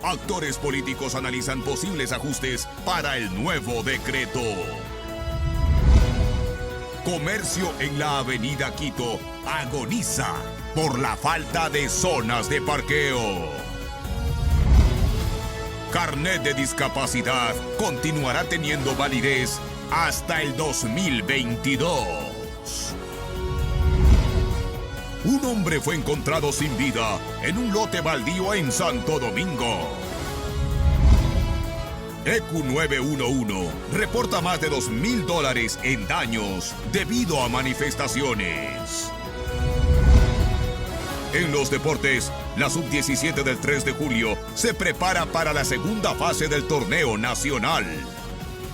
Actores políticos analizan posibles ajustes para el nuevo decreto. Comercio en la avenida Quito agoniza por la falta de zonas de parqueo. Carnet de discapacidad continuará teniendo validez hasta el 2022. Un hombre fue encontrado sin vida en un lote baldío en Santo Domingo. EQ 911 reporta más de $2,000 en daños debido a manifestaciones. En los deportes, la sub-17 del 3 de julio se prepara para la segunda fase del torneo nacional.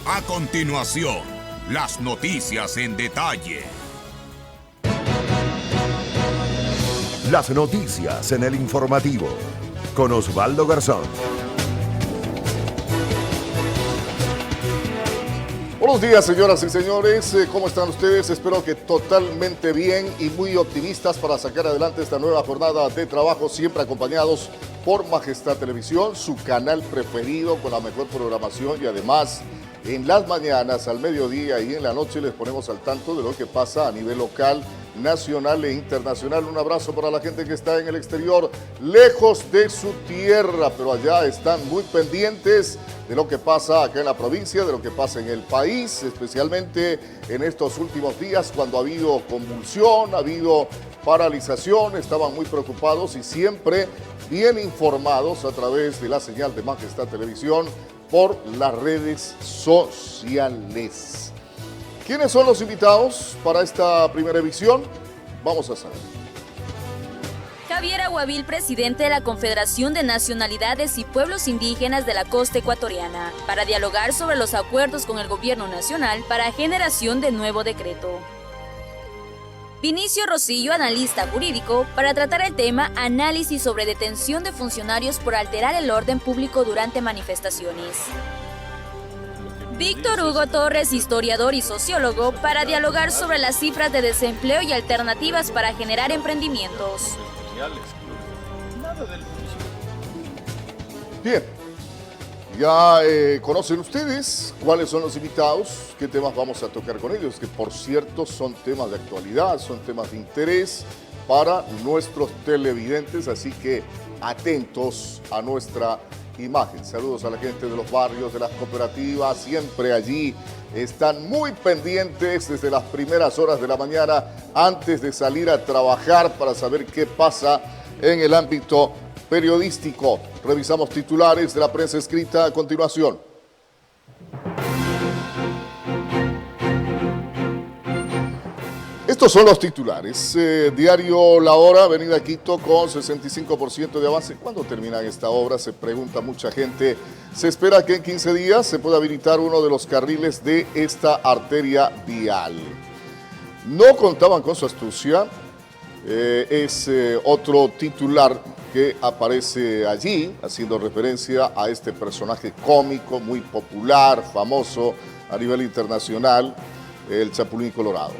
A continuación, las noticias en detalle. Las noticias en el informativo, con Osvaldo Garzón. Buenos días, señoras y señores. ¿Cómo están ustedes? Espero que totalmente bien y muy optimistas para sacar adelante esta nueva jornada de trabajo, siempre acompañados por Majestad Televisión, su canal preferido con la mejor programación, y además en las mañanas, al mediodía y en la noche les ponemos al tanto de lo que pasa a nivel local, nacional e internacional. Un abrazo para la gente que está en el exterior, lejos de su tierra, pero allá están muy pendientes de lo que pasa acá en la provincia, de lo que pasa en el país, especialmente en estos últimos días cuando ha habido convulsión, ha habido paralización. Estaban muy preocupados y siempre bien informados a través de la señal de Majestad Televisión por las redes sociales. ¿Quiénes son los invitados para esta primera edición? Vamos a saber. Javier Aguavil, presidente de la Confederación de Nacionalidades y Pueblos Indígenas de la Costa Ecuatoriana, para dialogar sobre los acuerdos con el gobierno nacional para generación de nuevo decreto. Vinicio Rosillo, analista jurídico, para tratar el tema análisis sobre detención de funcionarios por alterar el orden público durante manifestaciones. Víctor Hugo Torres, historiador y sociólogo, para dialogar sobre las cifras de desempleo y alternativas para generar emprendimientos. Bien, ya conocen ustedes cuáles son los invitados, qué temas vamos a tocar con ellos, que por cierto son temas de actualidad, son temas de interés para nuestros televidentes, así que atentos a nuestra imagen. Saludos a la gente de los barrios, de las cooperativas, siempre allí están muy pendientes desde las primeras horas de la mañana antes de salir a trabajar para saber qué pasa en el ámbito periodístico. Revisamos titulares de la prensa escrita a continuación. Estos son los titulares. Diario La Hora, Avenida Quito con 65% de avance. ¿Cuándo termina esta obra? Se pregunta mucha gente. Se espera que en 15 días se pueda habilitar uno de los carriles de esta arteria vial. No contaban con su astucia. Es otro titular que aparece allí, haciendo referencia a este personaje cómico, muy popular, famoso a nivel internacional, el Chapulín Colorado.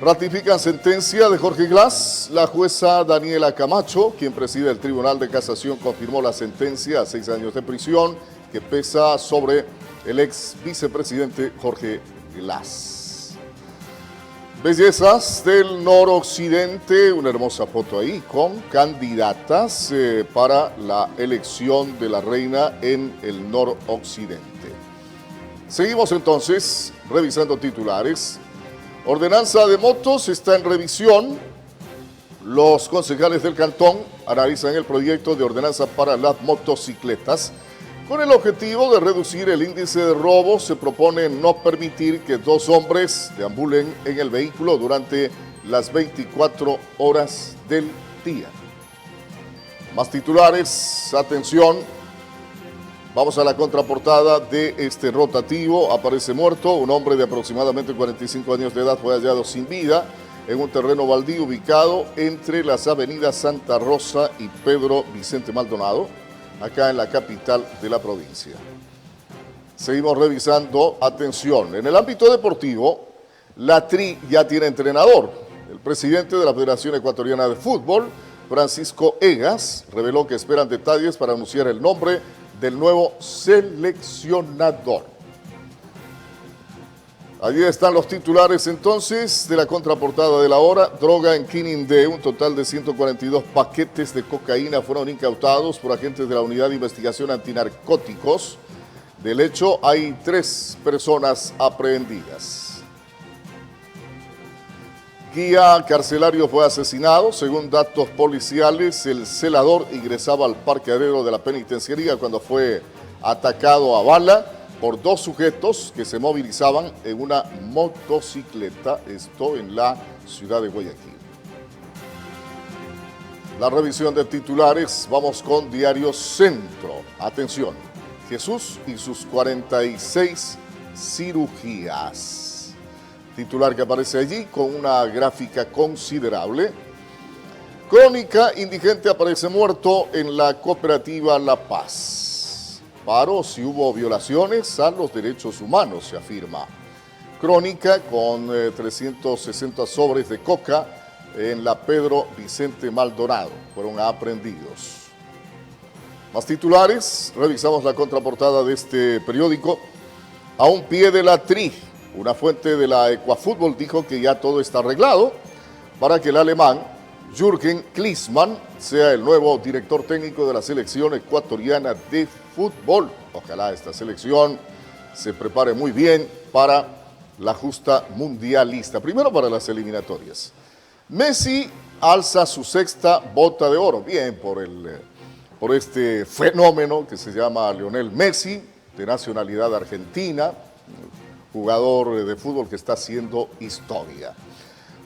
Ratifican sentencia de Jorge Glass. La jueza Daniela Camacho, quien preside el Tribunal de Casación, confirmó la sentencia a 6 años de prisión que pesa sobre el ex vicepresidente Jorge Glass. Bellezas del noroccidente, una hermosa foto ahí con candidatas para la elección de la reina en el noroccidente. Seguimos entonces revisando titulares. Ordenanza de motos está en revisión. Los concejales del cantón analizan el proyecto de ordenanza para las motocicletas. Con el objetivo de reducir el índice de robo, se propone no permitir que 2 hombres deambulen en el vehículo durante las 24 horas del día. Más titulares, atención. Vamos a la contraportada de este rotativo. Aparece muerto. Un hombre de aproximadamente 45 años de edad fue hallado sin vida en un terreno baldío ubicado entre las avenidas Santa Rosa y Pedro Vicente Maldonado, acá en la capital de la provincia. Seguimos revisando. Atención, en el ámbito deportivo, la TRI ya tiene entrenador. El presidente de la Federación Ecuatoriana de Fútbol Francisco Egas, reveló que esperan detalles para anunciar el nombre del nuevo seleccionador. Allí están los titulares entonces de la contraportada de La Hora. Droga en Quinindé, un total de 142 paquetes de cocaína fueron incautados por agentes de la Unidad de Investigación Antinarcóticos. Del hecho, hay 3 personas aprehendidas. Guía carcelario fue asesinado. Según datos policiales, el celador ingresaba al parqueadero de la penitenciaría cuando fue atacado a bala por 2 sujetos que se movilizaban en una motocicleta, esto en la ciudad de Guayaquil. La revisión de titulares, vamos con Diario Centro. Atención, Jesús y sus 46 cirugías. Titular que aparece allí con una gráfica considerable. Crónica, indigente aparece muerto en la cooperativa La Paz. Paro si hubo violaciones a los derechos humanos, se afirma. Crónica con 360 sobres de coca en la Pedro Vicente Maldonado. Fueron aprehendidos. Más titulares, revisamos la contraportada de este periódico. A un pie de la tri, una fuente de la Ecuafútbol dijo que ya todo está arreglado para que el alemán Jürgen Klinsmann sea el nuevo director técnico de la selección ecuatoriana de fútbol. Ojalá esta selección se prepare muy bien para la justa mundialista. Primero para las eliminatorias. Messi alza su 6ª bota de oro. Bien por este fenómeno que se llama Lionel Messi, de nacionalidad argentina, jugador de fútbol que está haciendo historia.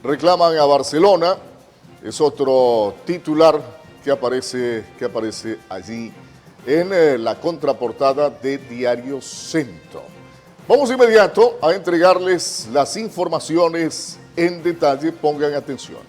Reclaman a Barcelona, es otro titular que aparece allí en la contraportada de Diario Centro. Vamos inmediato a entregarles las informaciones en detalle, pongan atención.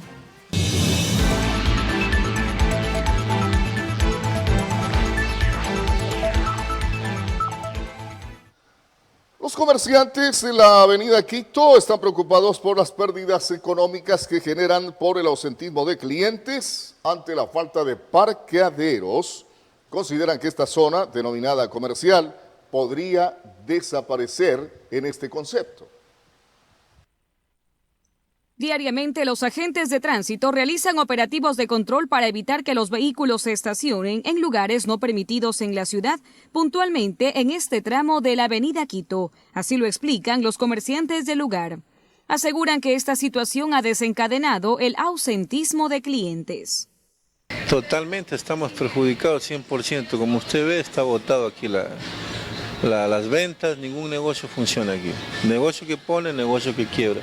Los comerciantes de la avenida Quito están preocupados por las pérdidas económicas que generan por el ausentismo de clientes ante la falta de parqueaderos. Consideran que esta zona, denominada comercial, podría desaparecer en este concepto. Diariamente, los agentes de tránsito realizan operativos de control para evitar que los vehículos se estacionen en lugares no permitidos en la ciudad, puntualmente en este tramo de la avenida Quito. Así lo explican los comerciantes del lugar. Aseguran que esta situación ha desencadenado el ausentismo de clientes. Totalmente, estamos perjudicados 100%. Como usted ve, está botado aquí las ventas, ningún negocio funciona aquí. Negocio que pone, negocio que quiebra.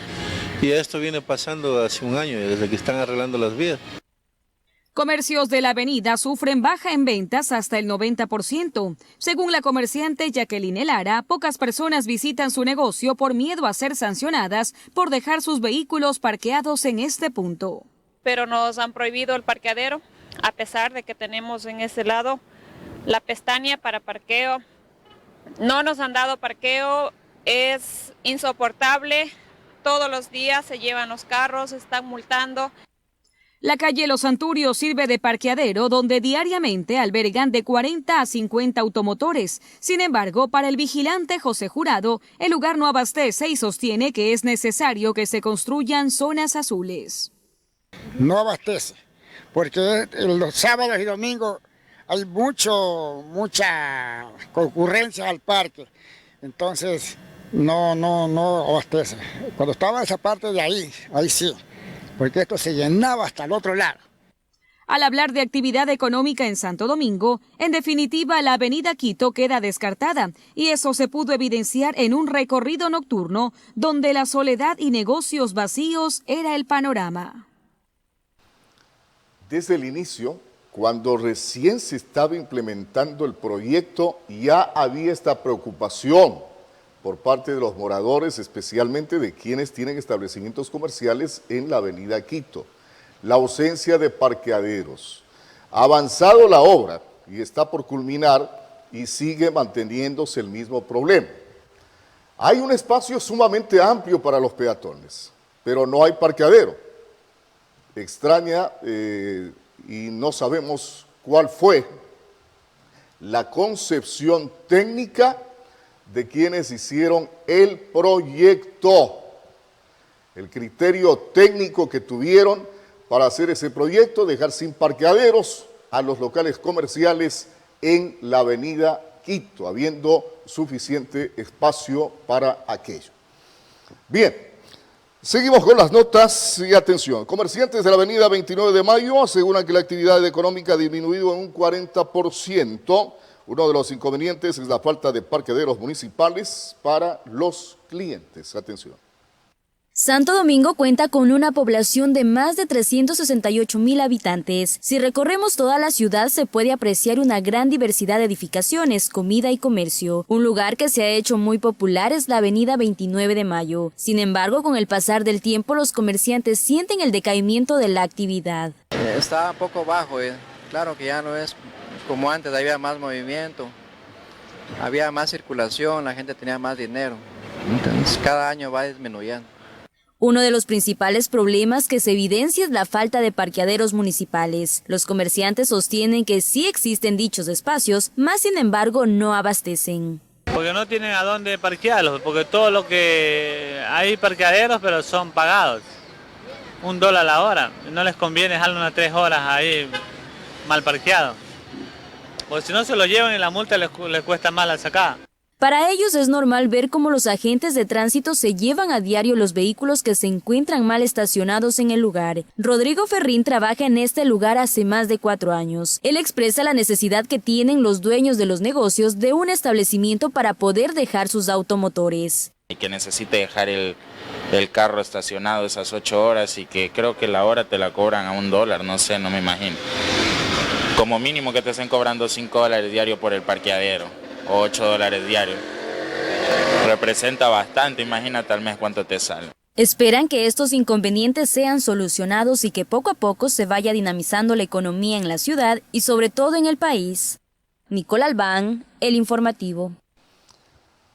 Y esto viene pasando hace un año, desde que están arreglando las vías. Comercios de la avenida sufren baja en ventas hasta el 90%. Según la comerciante Jacqueline Lara, pocas personas visitan su negocio por miedo a ser sancionadas por dejar sus vehículos parqueados en este punto. Pero nos han prohibido el parqueadero, a pesar de que tenemos en este lado la pestaña para parqueo. No nos han dado parqueo, es insoportable. Todos los días se llevan los carros, están multando. La calle Los Anturios sirve de parqueadero donde diariamente albergan de 40 a 50 automotores. Sin embargo, para el vigilante José Jurado, el lugar no abastece y sostiene que es necesario que se construyan zonas azules. No abastece, porque los sábados y domingos hay mucha concurrencia al parque. Entonces no abastece. Cuando estaba esa parte de ahí sí, porque esto se llenaba hasta el otro lado. Al hablar de actividad económica en Santo Domingo, en definitiva la avenida Quito queda descartada y eso se pudo evidenciar en un recorrido nocturno donde la soledad y negocios vacíos era el panorama. Desde el inicio, cuando recién se estaba implementando el proyecto, ya había esta preocupación por parte de los moradores, especialmente de quienes tienen establecimientos comerciales en la avenida Quito. La ausencia de parqueaderos. Ha avanzado la obra y está por culminar y sigue manteniéndose el mismo problema. Hay un espacio sumamente amplio para los peatones, pero no hay parqueadero. Extraña y no sabemos cuál fue la concepción técnica de quienes hicieron el proyecto, el criterio técnico que tuvieron para hacer ese proyecto, dejar sin parqueaderos a los locales comerciales en la avenida Quito, habiendo suficiente espacio para aquello. Bien, seguimos con las notas y atención. Comerciantes de la avenida 29 de Mayo aseguran que la actividad económica ha disminuido en un 40%. Uno de los inconvenientes es la falta de parqueaderos municipales para los clientes. Atención. Santo Domingo cuenta con una población de más de 368,000 habitantes. Si recorremos toda la ciudad se puede apreciar una gran diversidad de edificaciones, comida y comercio. Un lugar que se ha hecho muy popular es la avenida 29 de Mayo. Sin embargo, con el pasar del tiempo, los comerciantes sienten el decaimiento de la actividad. Está un poco bajo, claro que ya no es como antes, había más movimiento, había más circulación, la gente tenía más dinero. Entonces, cada año va disminuyendo. Uno de los principales problemas que se evidencia es la falta de parqueaderos municipales. Los comerciantes sostienen que sí existen dichos espacios, más sin embargo no abastecen. Porque no tienen a dónde parquearlos, porque todo lo que hay parqueaderos, pero son pagados. $1 la hora, no les conviene dejarlo unas 3 horas ahí mal parqueado. Porque si no se lo llevan y la multa les cuesta más la sacada. Para ellos es normal ver cómo los agentes de tránsito se llevan a diario los vehículos que se encuentran mal estacionados en el lugar. Rodrigo Ferrín trabaja en este lugar hace más de 4 años. Él expresa la necesidad que tienen los dueños de los negocios de un establecimiento para poder dejar sus automotores. Y que necesite dejar el carro estacionado esas 8 horas y que creo que la hora te la cobran a $1, no sé, no me imagino. Como mínimo que te estén cobrando $5 diario por el parqueadero. O $8 diarios. Representa bastante, imagínate al mes cuánto te sale. Esperan que estos inconvenientes sean solucionados y que poco a poco se vaya dinamizando la economía en la ciudad y sobre todo en el país. Nicole Albán, El Informativo.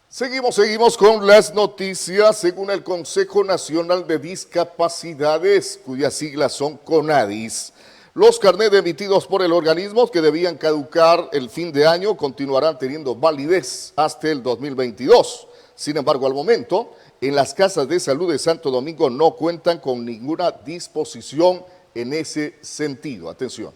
Seguimos con las noticias. Según el Consejo Nacional de Discapacidades, cuyas siglas son CONADIS, los carnets emitidos por el organismo que debían caducar el fin de año continuarán teniendo validez hasta el 2022. Sin embargo, al momento, en las casas de salud de Santo Domingo no cuentan con ninguna disposición en ese sentido. Atención.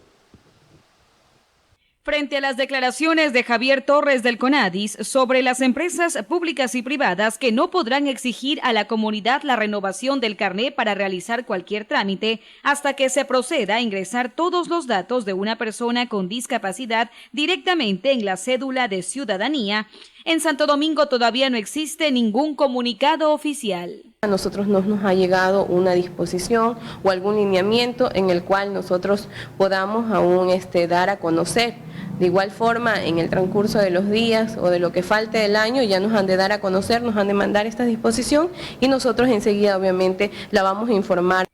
Frente a las declaraciones de Javier Torres del CONADIS sobre las empresas públicas y privadas que no podrán exigir a la comunidad la renovación del carné para realizar cualquier trámite hasta que se proceda a ingresar todos los datos de una persona con discapacidad directamente en la cédula de ciudadanía, en Santo Domingo todavía no existe ningún comunicado oficial. A nosotros no nos ha llegado una disposición o algún lineamiento en el cual nosotros podamos aún dar a conocer. De igual forma, en el transcurso de los días o de lo que falte del año, ya nos han de dar a conocer, nos han de mandar esta disposición y nosotros enseguida obviamente la vamos a informar.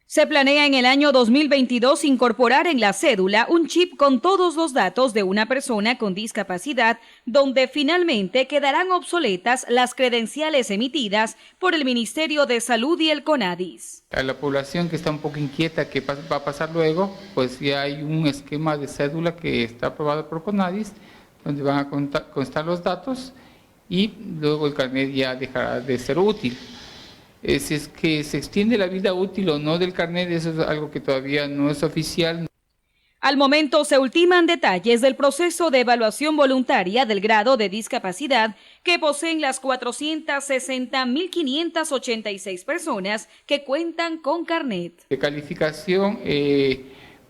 Se planea en el año 2022 incorporar en la cédula un chip con todos los datos de una persona con discapacidad, donde finalmente quedarán obsoletas las credenciales emitidas por el Ministerio de Salud y el CONADIS. A la población que está un poco inquieta qué va a pasar luego, pues ya hay un esquema de cédula que está aprobado por CONADIS, donde van a constar los datos y luego el carnet ya dejará de ser útil. Si es que se extiende la vida útil o no del carnet, eso es algo que todavía no es oficial. Al momento se ultiman detalles del proceso de evaluación voluntaria del grado de discapacidad que poseen las 460.586 personas que cuentan con carnet. De calificación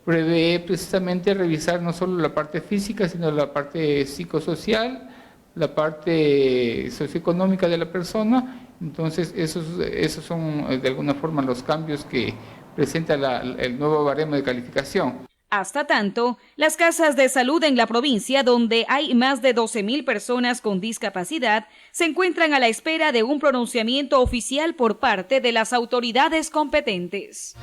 prevé precisamente revisar no solo la parte física, sino la parte psicosocial, la parte socioeconómica de la persona. Entonces, esos son de alguna forma los cambios que presenta el nuevo baremo de calificación. Hasta tanto, las casas de salud en la provincia, donde hay más de 12,000 personas con discapacidad, se encuentran a la espera de un pronunciamiento oficial por parte de las autoridades competentes.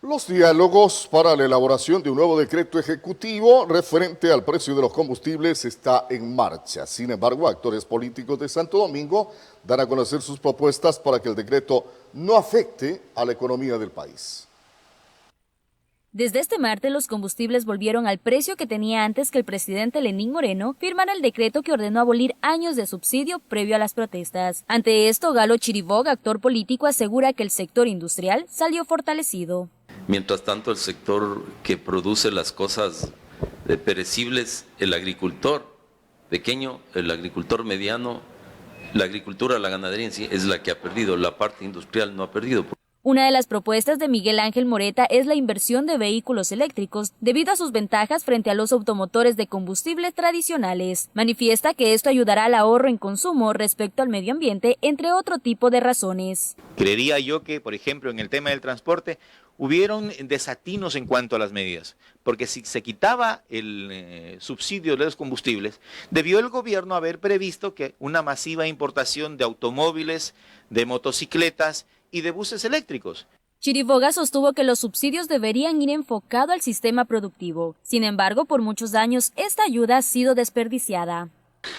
Los diálogos para la elaboración de un nuevo decreto ejecutivo referente al precio de los combustibles está en marcha. Sin embargo, actores políticos de Santo Domingo dan a conocer sus propuestas para que el decreto no afecte a la economía del país. Desde este martes, los combustibles volvieron al precio que tenía antes que el presidente Lenín Moreno firmara el decreto que ordenó abolir años de subsidio previo a las protestas. Ante esto, Galo Chiriboga, actor político, asegura que el sector industrial salió fortalecido. Mientras tanto, el sector que produce las cosas perecibles, el agricultor pequeño, el agricultor mediano, la agricultura, la ganadería en sí, es la que ha perdido, la parte industrial no ha perdido. Una de las propuestas de Miguel Ángel Moreta es la inversión de vehículos eléctricos debido a sus ventajas frente a los automotores de combustibles tradicionales. Manifiesta que esto ayudará al ahorro en consumo respecto al medio ambiente, entre otro tipo de razones. Creería yo que, por ejemplo, en el tema del transporte, hubieron desatinos en cuanto a las medidas, porque si se quitaba el subsidio de los combustibles, debió el gobierno haber previsto que una masiva importación de automóviles, de motocicletas y de buses eléctricos. Chiriboga sostuvo que los subsidios deberían ir enfocados al sistema productivo. Sin embargo, por muchos años, esta ayuda ha sido desperdiciada.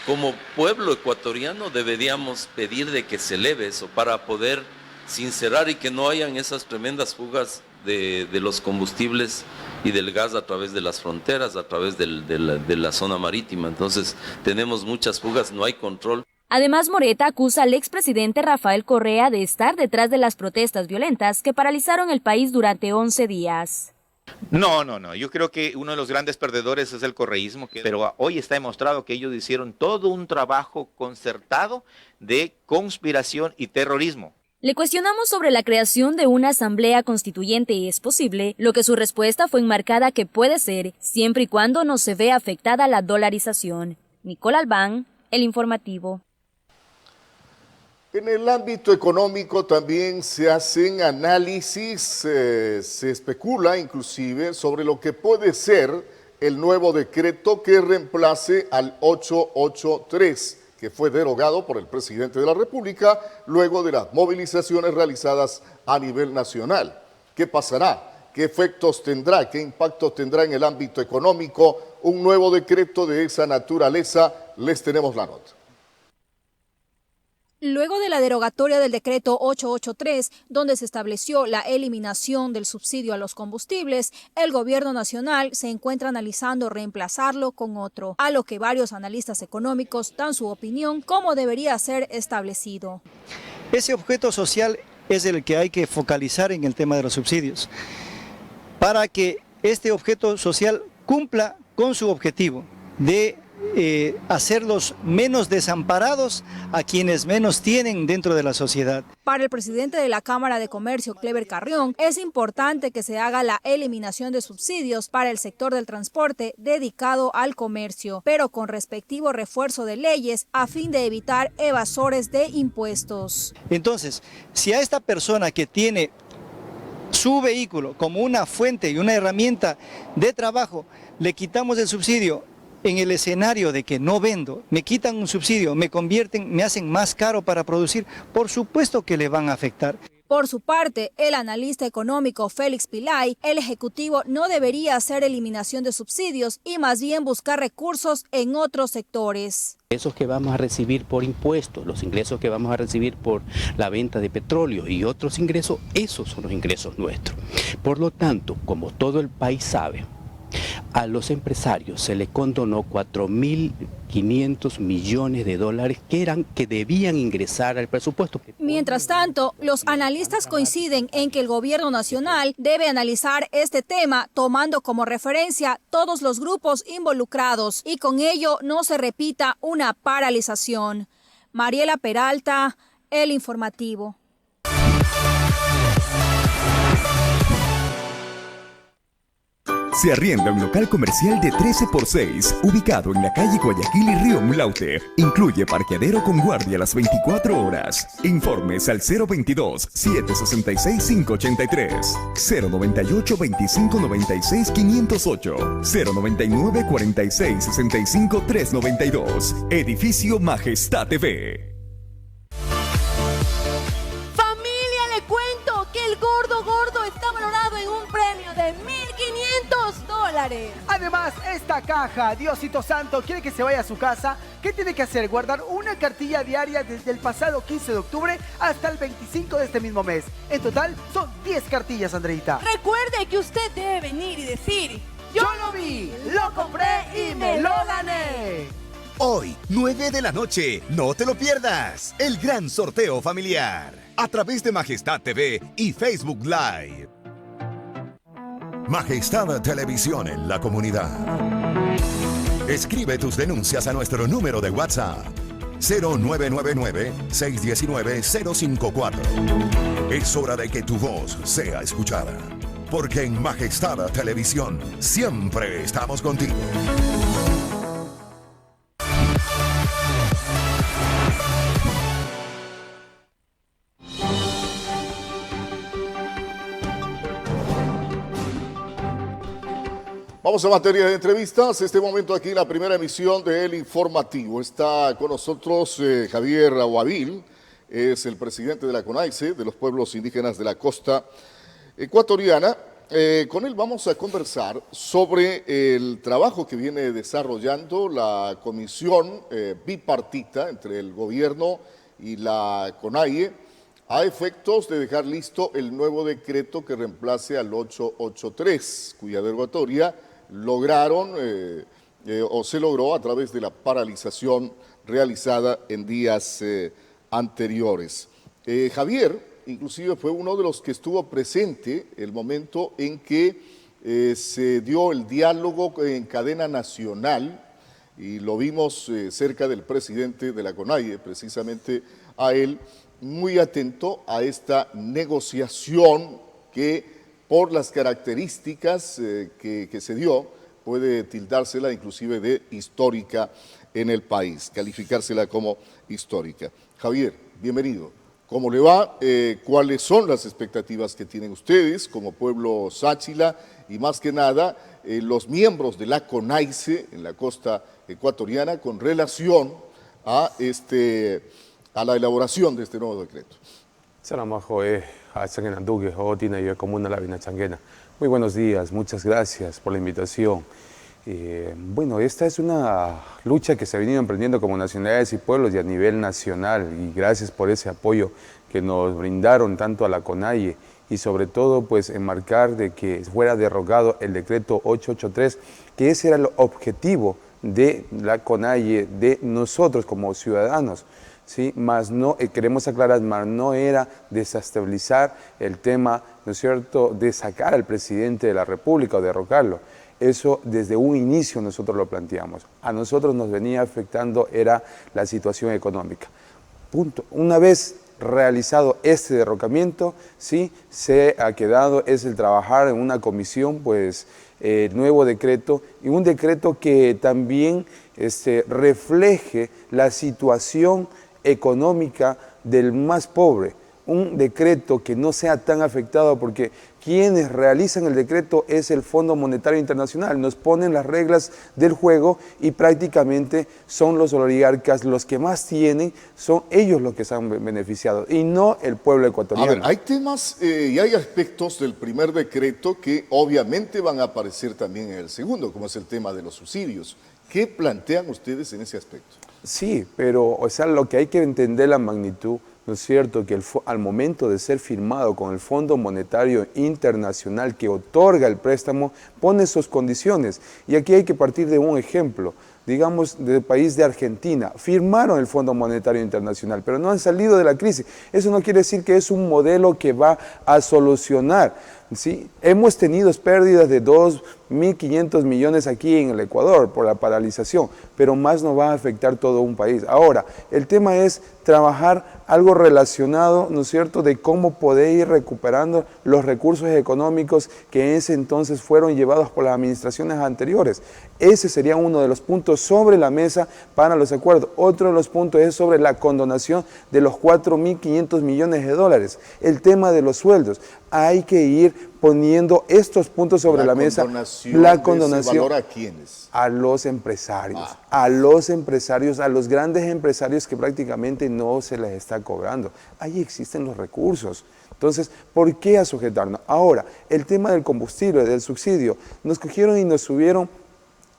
Como pueblo ecuatoriano deberíamos pedir de que se eleve eso para poder sincerar y que no hayan esas tremendas fugas de los combustibles y del gas a través de las fronteras, a través de la zona marítima. Entonces tenemos muchas fugas, no hay control. Además, Moreta acusa al expresidente Rafael Correa de estar detrás de las protestas violentas que paralizaron el país durante 11 días. No, yo creo que uno de los grandes perdedores es el correísmo, pero hoy está demostrado que ellos hicieron todo un trabajo concertado de conspiración y terrorismo. Le cuestionamos sobre la creación de una asamblea constituyente es posible, lo que su respuesta fue enmarcada que puede ser, siempre y cuando no se vea afectada la dolarización. Nicole Albán, El Informativo. En el ámbito económico también se hacen análisis, se especula inclusive sobre lo que puede ser el nuevo decreto que reemplace al 883, que fue derogado por el presidente de la República luego de las movilizaciones realizadas a nivel nacional. ¿Qué pasará? ¿Qué efectos tendrá? ¿Qué impacto tendrá en el ámbito económico un nuevo decreto de esa naturaleza? Les tenemos la nota. Luego de la derogatoria del decreto 883, donde se estableció la eliminación del subsidio a los combustibles, el gobierno nacional se encuentra analizando reemplazarlo con otro, a lo que varios analistas económicos dan su opinión cómo debería ser establecido. Ese objeto social es el que hay que focalizar en el tema de los subsidios, para que este objeto social cumpla con su objetivo de hacerlos menos desamparados a quienes menos tienen dentro de la sociedad. Para el presidente de la Cámara de Comercio, Cleber Carrión, es importante que se haga la eliminación de subsidios para el sector del transporte dedicado al comercio, pero con respectivo refuerzo de leyes a fin de evitar evasores de impuestos. Entonces, si a esta persona que tiene su vehículo como una fuente y una herramienta de trabajo, le quitamos el subsidio en el escenario de que no vendo, me quitan un subsidio, me hacen más caro para producir, por supuesto que le van a afectar. Por su parte, el analista económico Félix Pilay, el Ejecutivo no debería hacer eliminación de subsidios y más bien buscar recursos en otros sectores. Esos que vamos a recibir por impuestos, los ingresos que vamos a recibir por la venta de petróleo y otros ingresos, esos son los ingresos nuestros. Por lo tanto, como todo el país sabe, a los empresarios se les condonó 4.500 millones de dólares que debían ingresar al presupuesto. Mientras tanto, los analistas coinciden en que el gobierno nacional debe analizar este tema tomando como referencia todos los grupos involucrados y con ello no se repita una paralización. Mariela Peralta, El Informativo. Se arrienda un local comercial de 13x6, ubicado en la calle Guayaquil y Río Mulaute. Incluye parqueadero con guardia las 24 horas. Informes al 022-766-583, 098-2596-508, 099-4665-392. Edificio Majestad TV. Familia, le cuento que el gordo está valorado en un precio dólares. Además, esta caja, Diosito Santo, quiere que se vaya a su casa. ¿Qué tiene que hacer? Guardar una cartilla diaria desde el pasado 15 de octubre hasta el 25 de este mismo mes. En total, son 10 cartillas, Andreita. Recuerde que usted debe venir y decir: yo lo vi, lo compré y me lo gané. Hoy, 9 de la noche, no te lo pierdas. El gran sorteo familiar. A través de Majestad TV y Facebook Live. Majestad Televisión en la comunidad. Escribe tus denuncias a nuestro número de WhatsApp 0999-619-054. Es hora de que tu voz sea escuchada, porque en Majestad Televisión siempre estamos contigo. Vamos a materia de entrevistas. Este momento aquí la primera emisión de El Informativo. Está con nosotros Javier Guavil, es el presidente de la CONAICE, de los pueblos indígenas de la costa ecuatoriana. Con él vamos a conversar sobre el trabajo que viene desarrollando la comisión bipartita entre el gobierno y la CONAIE a efectos de dejar listo el nuevo decreto que reemplace al 883, cuya derogatoria lograron o se logró a través de la paralización realizada en días anteriores. Javier, inclusive, fue uno de los que estuvo presente el momento en que se dio el diálogo en cadena nacional y lo vimos cerca del presidente de la CONAIE, precisamente a él, muy atento a esta negociación que por las características que se dio, puede tildársela inclusive de histórica en el país, calificársela como histórica. Javier, bienvenido. ¿Cómo le va? ¿Cuáles son las expectativas que tienen ustedes como pueblo Sáchila y más que nada los miembros de la CONAICE en la costa ecuatoriana con relación a la elaboración de este nuevo decreto? Muy buenos días, muchas gracias por la invitación. Bueno, esta es una lucha que se ha venido emprendiendo como nacionalidades y pueblos y a nivel nacional, y gracias por ese apoyo que nos brindaron tanto a la CONAIE y sobre todo pues enmarcar de que fuera derogado el decreto 883, que ese era el objetivo de la CONAIE, de nosotros como ciudadanos. Sí, más no, queremos aclarar, más no era desestabilizar el tema, ¿no es cierto?, de sacar al presidente de la República o derrocarlo. Eso desde un inicio nosotros lo planteamos. A nosotros nos venía afectando era la situación económica. Punto. Una vez realizado este derrocamiento, sí, se ha quedado, es el trabajar en una comisión, pues, nuevo decreto, y un decreto que también refleje la situación económica del más pobre, un decreto que no sea tan afectado porque quienes realizan el decreto es el Fondo Monetario Internacional, nos ponen las reglas del juego y prácticamente son los oligarcas los que más tienen, son ellos los que se han beneficiado y no el pueblo ecuatoriano. A ver, hay temas y hay aspectos del primer decreto que obviamente van a aparecer también en el segundo, como es el tema de los subsidios. ¿Qué plantean ustedes en ese aspecto? Sí, pero o sea, lo que hay que entender la magnitud, ¿no es cierto?, que al momento de ser firmado con el Fondo Monetario Internacional que otorga el préstamo, pone sus condiciones. Y aquí hay que partir de un ejemplo, digamos, del país de Argentina. Firmaron el Fondo Monetario Internacional, pero no han salido de la crisis. Eso no quiere decir que es un modelo que va a solucionar. ¿Sí? Hemos tenido pérdidas de 2.500 millones aquí en el Ecuador por la paralización, pero más nos va a afectar todo un país. Ahora, el tema es trabajar algo relacionado, ¿no es cierto?, de cómo poder ir recuperando los recursos económicos que en ese entonces fueron llevados por las administraciones anteriores. Ese sería uno de los puntos sobre la mesa para los acuerdos. Otro de los puntos es sobre la condonación de los 4.500 millones de dólares. El tema de los sueldos. Hay que ir poniendo estos puntos sobre la mesa. La condonación. ¿Se valora a quiénes? A los empresarios, a los grandes empresarios que prácticamente no se les está cobrando. Ahí existen los recursos. Entonces, ¿por qué a sujetarnos? Ahora, el tema del combustible, del subsidio, nos cogieron y nos subieron,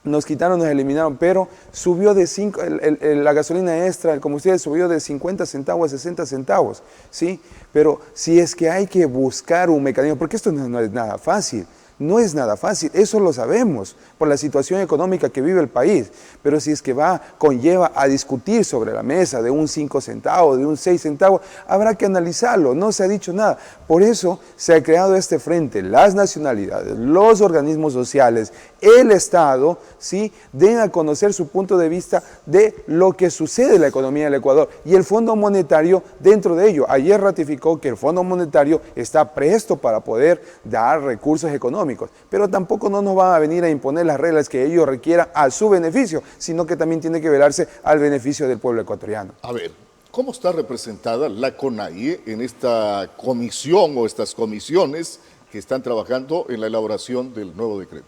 nos quitaron, nos eliminaron, pero subió de 5, la gasolina extra, el combustible subió de 50 centavos a 60 centavos, ¿sí? Pero si es que hay que buscar un mecanismo, porque esto no es nada fácil. No es nada fácil, eso lo sabemos por la situación económica que vive el país, pero si es que conlleva a discutir sobre la mesa de un 5 centavos, de un 6 centavos, habrá que analizarlo, no se ha dicho nada. Por eso se ha creado este frente, las nacionalidades, los organismos sociales, el Estado, ¿sí?, den a conocer su punto de vista de lo que sucede en la economía del Ecuador y el Fondo Monetario dentro de ello. Ayer ratificó que el Fondo Monetario está presto para poder dar recursos económicos, pero tampoco no nos van a venir a imponer las reglas que ellos requieran a su beneficio, sino que también tiene que velarse al beneficio del pueblo ecuatoriano. A ver, ¿cómo está representada la CONAIE en esta comisión o estas comisiones que están trabajando en la elaboración del nuevo decreto?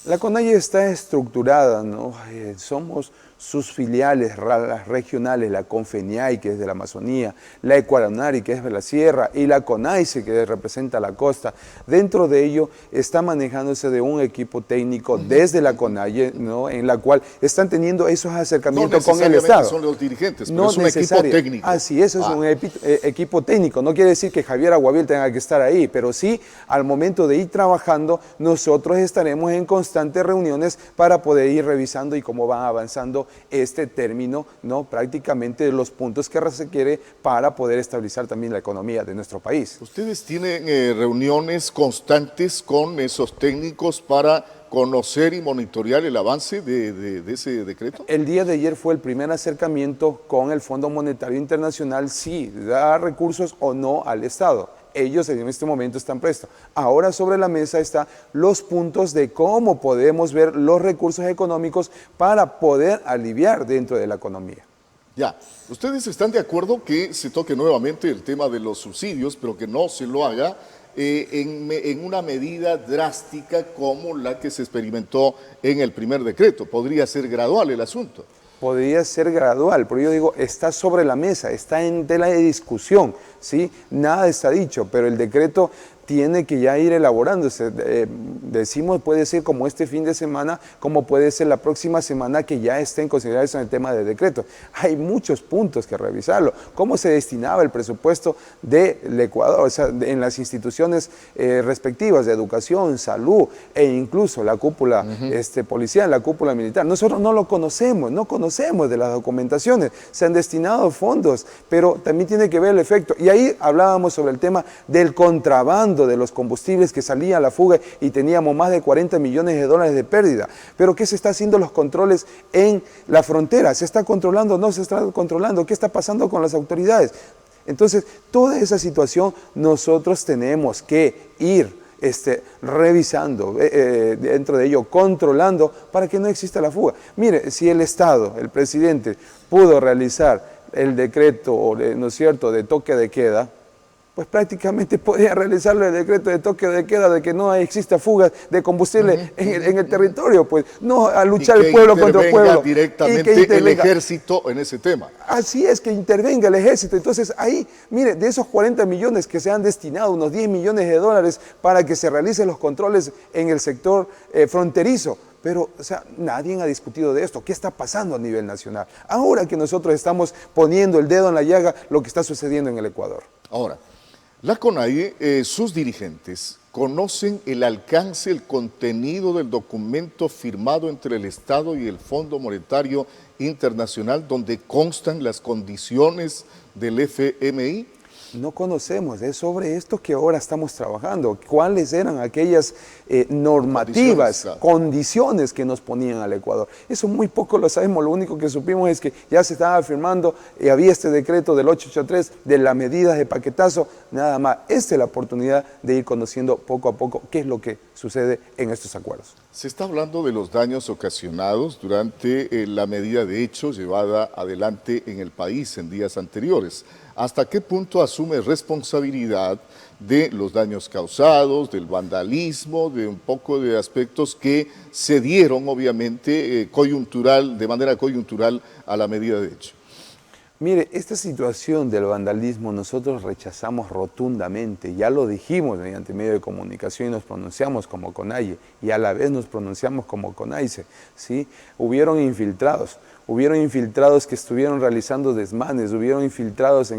La CONAIE está estructurada, ¿no? Somos sus filiales, las regionales, la CONFENIAI, que es de la Amazonía, la ECUARANARI, que es de la Sierra, y la CONAICE, que representa la costa. Dentro de ello está manejándose de un equipo técnico desde la CONAIE, ¿no?, en la cual están teniendo esos acercamientos con el Estado. No son los dirigentes, pero no es un equipo técnico. Así es un equipo técnico. No quiere decir que Javier Aguabil tenga que estar ahí, pero sí, al momento de ir trabajando, nosotros estaremos en constantes reuniones para poder ir revisando y cómo van avanzando este término, ¿no?, prácticamente de los puntos que se quiere para poder estabilizar también la economía de nuestro país. ¿Ustedes tienen reuniones constantes con esos técnicos para conocer y monitorear el avance de ese decreto? El día de ayer fue el primer acercamiento con el Fondo Monetario Internacional, si da recursos o no al Estado. Ellos en este momento están prestos. Ahora sobre la mesa están los puntos de cómo podemos ver los recursos económicos para poder aliviar dentro de la economía. Ya, ¿ustedes están de acuerdo que se toque nuevamente el tema de los subsidios, pero que no se lo haga en una medida drástica como la que se experimentó en el primer decreto? ¿Podría ser gradual el asunto? Podría ser gradual, pero yo digo, está sobre la mesa, está en tela de discusión, ¿sí? Nada está dicho, pero el decreto tiene que ya ir elaborándose. Decimos, puede ser como este fin de semana, como puede ser la próxima semana que ya esté en consideración el tema del decreto. Hay muchos puntos que revisarlo. ¿Cómo se destinaba el presupuesto del Ecuador? O sea, en las instituciones respectivas de educación, salud e incluso la cúpula policial, la cúpula militar. Nosotros no lo conocemos, no conocemos de las documentaciones. Se han destinado fondos, pero también tiene que ver el efecto. Y ahí hablábamos sobre el tema del contrabando de los combustibles que salían a la fuga y teníamos más de 40 millones de dólares de pérdida. Pero ¿qué se está haciendo los controles en la frontera? ¿Se está controlando o no se está controlando? ¿Qué está pasando con las autoridades? Entonces, toda esa situación nosotros tenemos que ir revisando, dentro de ello, controlando para que no exista la fuga. Mire, si el Estado, el presidente, pudo realizar el decreto, ¿no es cierto?, de toque de queda, pues prácticamente podría realizarlo el decreto de toque de queda de que no exista fugas de combustible en el territorio, pues no a luchar el pueblo contra el pueblo. Directamente el ejército en ese tema. Así es, que intervenga el ejército. Entonces ahí, mire, de esos 40 millones que se han destinado, unos 10 millones de dólares para que se realicen los controles en el sector fronterizo. Pero, o sea, nadie ha discutido de esto. ¿Qué está pasando a nivel nacional? Ahora que nosotros estamos poniendo el dedo en la llaga, lo que está sucediendo en el Ecuador. Ahora, la CONAIE, sus dirigentes, conocen el alcance, el contenido del documento firmado entre el Estado y el Fondo Monetario Internacional, donde constan las condiciones del FMI. No conocemos, es sobre esto que ahora estamos trabajando. ¿Cuáles eran aquellas normativas, condiciones que nos ponían al Ecuador? Eso muy poco lo sabemos, lo único que supimos es que ya se estaba firmando y había este decreto del 883 de las medidas de paquetazo, nada más. Esta es la oportunidad de ir conociendo poco a poco qué es lo que sucede en estos acuerdos. Se está hablando de los daños ocasionados durante la medida de hecho llevada adelante en el país en días anteriores. ¿hasta qué punto asume responsabilidad de los daños causados, del vandalismo, de un poco de aspectos que se dieron obviamente de manera coyuntural a la medida de hecho? Mire, esta situación del vandalismo nosotros rechazamos rotundamente, ya lo dijimos mediante medio de comunicación y nos pronunciamos como CONAIE y a la vez nos pronunciamos como CONAICE, ¿sí? Hubieron infiltrados que estuvieron realizando desmanes, hubieron infiltrados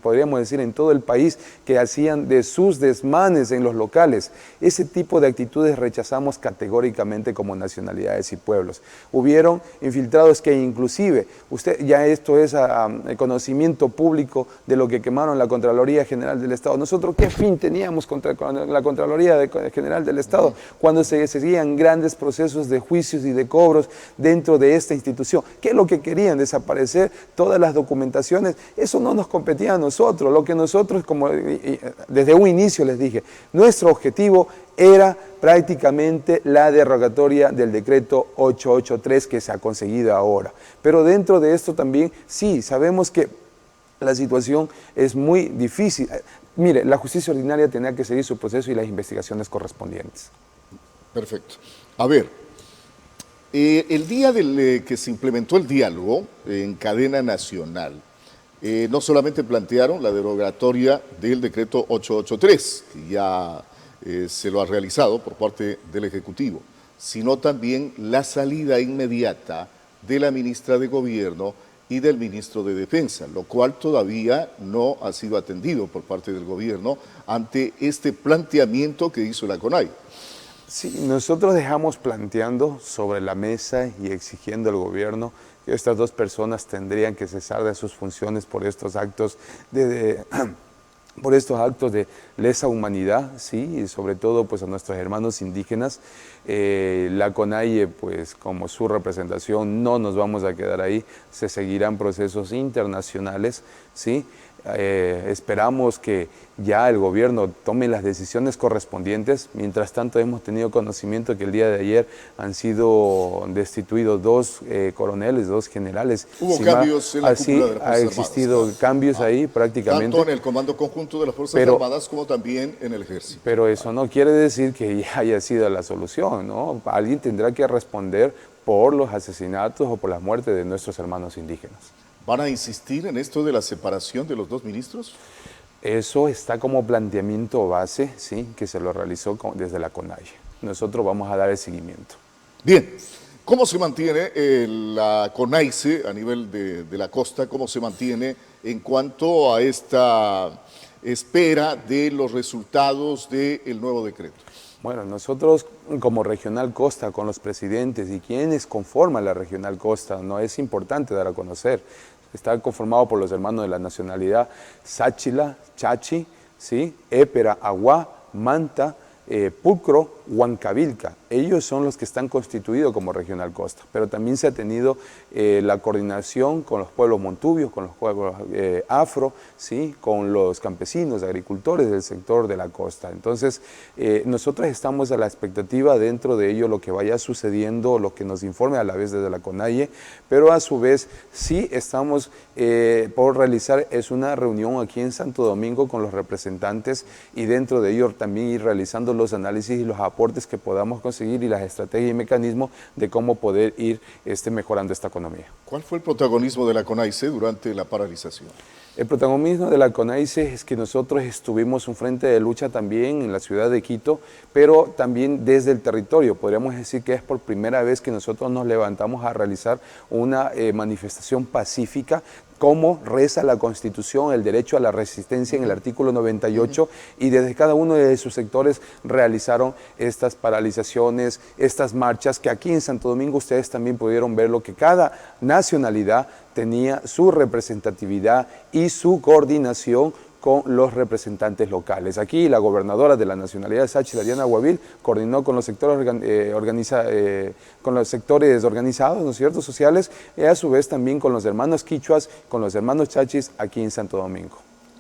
podríamos decir, en todo el país que hacían de sus desmanes en los locales. Ese tipo de actitudes rechazamos categóricamente como nacionalidades y pueblos. Hubieron infiltrados que inclusive, esto es conocimiento público de lo que quemaron la Contraloría General del Estado. Nosotros, ¿qué fin teníamos contra la Contraloría General del Estado cuando se seguían grandes procesos de juicios y de cobros dentro de esta institución? ¿Qué es lo que querían? Desaparecer todas las documentaciones. Eso no nos competía a nosotros. Lo que nosotros, como desde un inicio les dije, nuestro objetivo era prácticamente la derogatoria del decreto 883 que se ha conseguido ahora. Pero dentro de esto también, sí, sabemos que la situación es muy difícil. Mire, la justicia ordinaria tenía que seguir su proceso y las investigaciones correspondientes. Perfecto. A ver, el día que se implementó el diálogo en cadena nacional, no solamente plantearon la derogatoria del decreto 883, que ya se lo ha realizado por parte del Ejecutivo, sino también la salida inmediata de la ministra de Gobierno y del ministro de Defensa, lo cual todavía no ha sido atendido por parte del Gobierno ante este planteamiento que hizo la CONAIE. Sí, nosotros dejamos planteando sobre la mesa y exigiendo al gobierno que estas dos personas tendrían que cesar de sus funciones por estos actos de lesa humanidad, sí, y sobre todo pues a nuestros hermanos indígenas. La CONAIE, pues como su representación, no nos vamos a quedar ahí, se seguirán procesos internacionales, sí. Esperamos que ya el gobierno tome las decisiones correspondientes. Mientras tanto, hemos tenido conocimiento que el día de ayer han sido destituidos 2 coroneles, 2 generales. Hubo cambios en la cúpula de las Fuerzas Armadas. Ha existido cambios ahí prácticamente. Tanto en el Comando Conjunto de las Fuerzas Armadas como también en el Ejército. Pero eso no quiere decir que ya haya sido la solución, ¿no? Alguien tendrá que responder por los asesinatos o por las muertes de nuestros hermanos indígenas. ¿Van a insistir en esto de la separación de los 2 ministros? Eso está como planteamiento base, sí, que se lo realizó desde la CONAIE. Nosotros vamos a dar el seguimiento. Bien, ¿cómo se mantiene la CONAICE a nivel de la costa? ¿Cómo se mantiene en cuanto a esta espera de los resultados del nuevo decreto? Bueno, nosotros como Regional Costa, con los presidentes y quienes conforman la Regional Costa, no es importante dar a conocer. Está conformado por los hermanos de la nacionalidad Sáchila, Chachi, ¿sí? Épera, Aguá, Manta, Pulcro, Huancavilca. Ellos son los que están constituidos como Regional Costa, pero también se ha tenido la coordinación con los pueblos montubios, con los pueblos afro, ¿sí? Con los campesinos, agricultores del sector de la costa. Entonces, nosotros estamos a la expectativa dentro de ello lo que vaya sucediendo, lo que nos informe a la vez desde la CONAIE, pero a su vez sí estamos por realizar una reunión aquí en Santo Domingo con los representantes y dentro de ello también ir realizando los análisis y los aportes que podamos conseguir y las estrategias y mecanismos de cómo poder ir mejorando esta economía. ¿Cuál fue el protagonismo de la CONAICE durante la paralización? El protagonismo de la CONAICE es que nosotros estuvimos un frente de lucha también en la ciudad de Quito, pero también desde el territorio. Podríamos decir que es por primera vez que nosotros nos levantamos a realizar una manifestación pacífica, como reza la Constitución, el derecho a la resistencia en el artículo 98, y desde cada uno de sus sectores realizaron estas paralizaciones, estas marchas, que aquí en Santo Domingo ustedes también pudieron ver lo que cada nacionalidad tenía su representatividad y su coordinación con los representantes locales. Aquí la gobernadora de la nacionalidad de Sáchila, Diana Guavil, coordinó con los sectores organizados, ¿no es cierto?, sociales, y a su vez también con los hermanos quichuas, con los hermanos chachis aquí en Santo Domingo.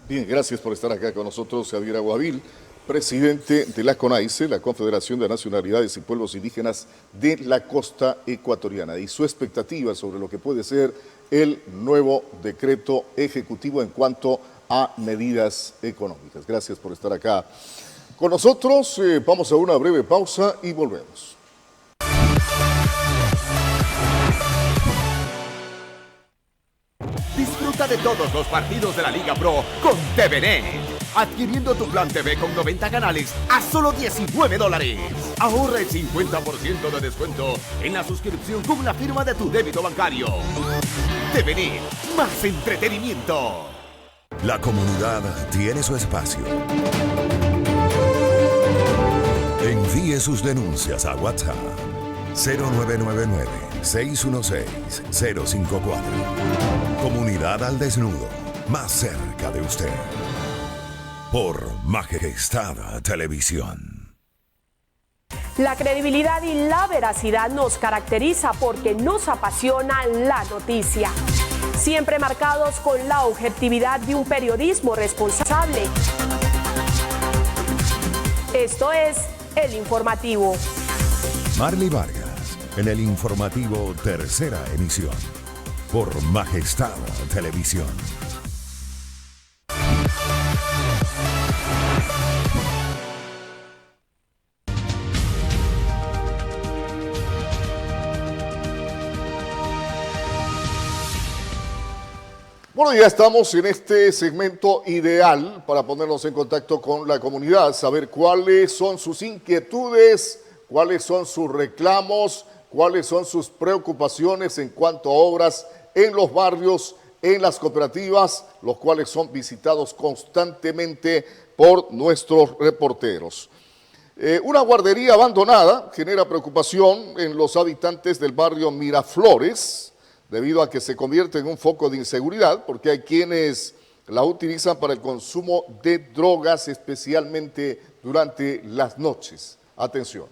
Bien, gracias por estar acá con nosotros, Javier Guavil. presidente de la CONAICE, la Confederación de Nacionalidades y Pueblos Indígenas de la Costa Ecuatoriana, y su expectativa sobre lo que puede ser el nuevo decreto ejecutivo en cuanto a medidas económicas. Gracias por estar acá con nosotros. Vamos a una breve pausa y volvemos. Disfruta de todos los partidos de la Liga Pro con TVNet. Adquiriendo tu plan TV con 90 canales a solo $19. Ahorra el 50% de descuento en la suscripción con la firma de tu débito bancario. TVNet, más entretenimiento. La comunidad tiene su espacio. Envíe sus denuncias a WhatsApp 0999-616-054. Comunidad al desnudo, más cerca de usted. Por Majestad Televisión. La credibilidad y la veracidad nos caracteriza porque nos apasiona la noticia. Siempre marcados con la objetividad de un periodismo responsable. Esto es El Informativo. Marley Vargas, en el Informativo Tercera Emisión. Por Majestad Televisión. Bueno, ya estamos en este segmento ideal para ponernos en contacto con la comunidad, saber cuáles son sus inquietudes, cuáles son sus reclamos, cuáles son sus preocupaciones en cuanto a obras en los barrios, en las cooperativas, los cuales son visitados constantemente por nuestros reporteros. Una guardería abandonada genera preocupación en los habitantes del barrio Miraflores, debido a que se convierte en un foco de inseguridad, porque hay quienes la utilizan para el consumo de drogas, especialmente durante las noches. Atención.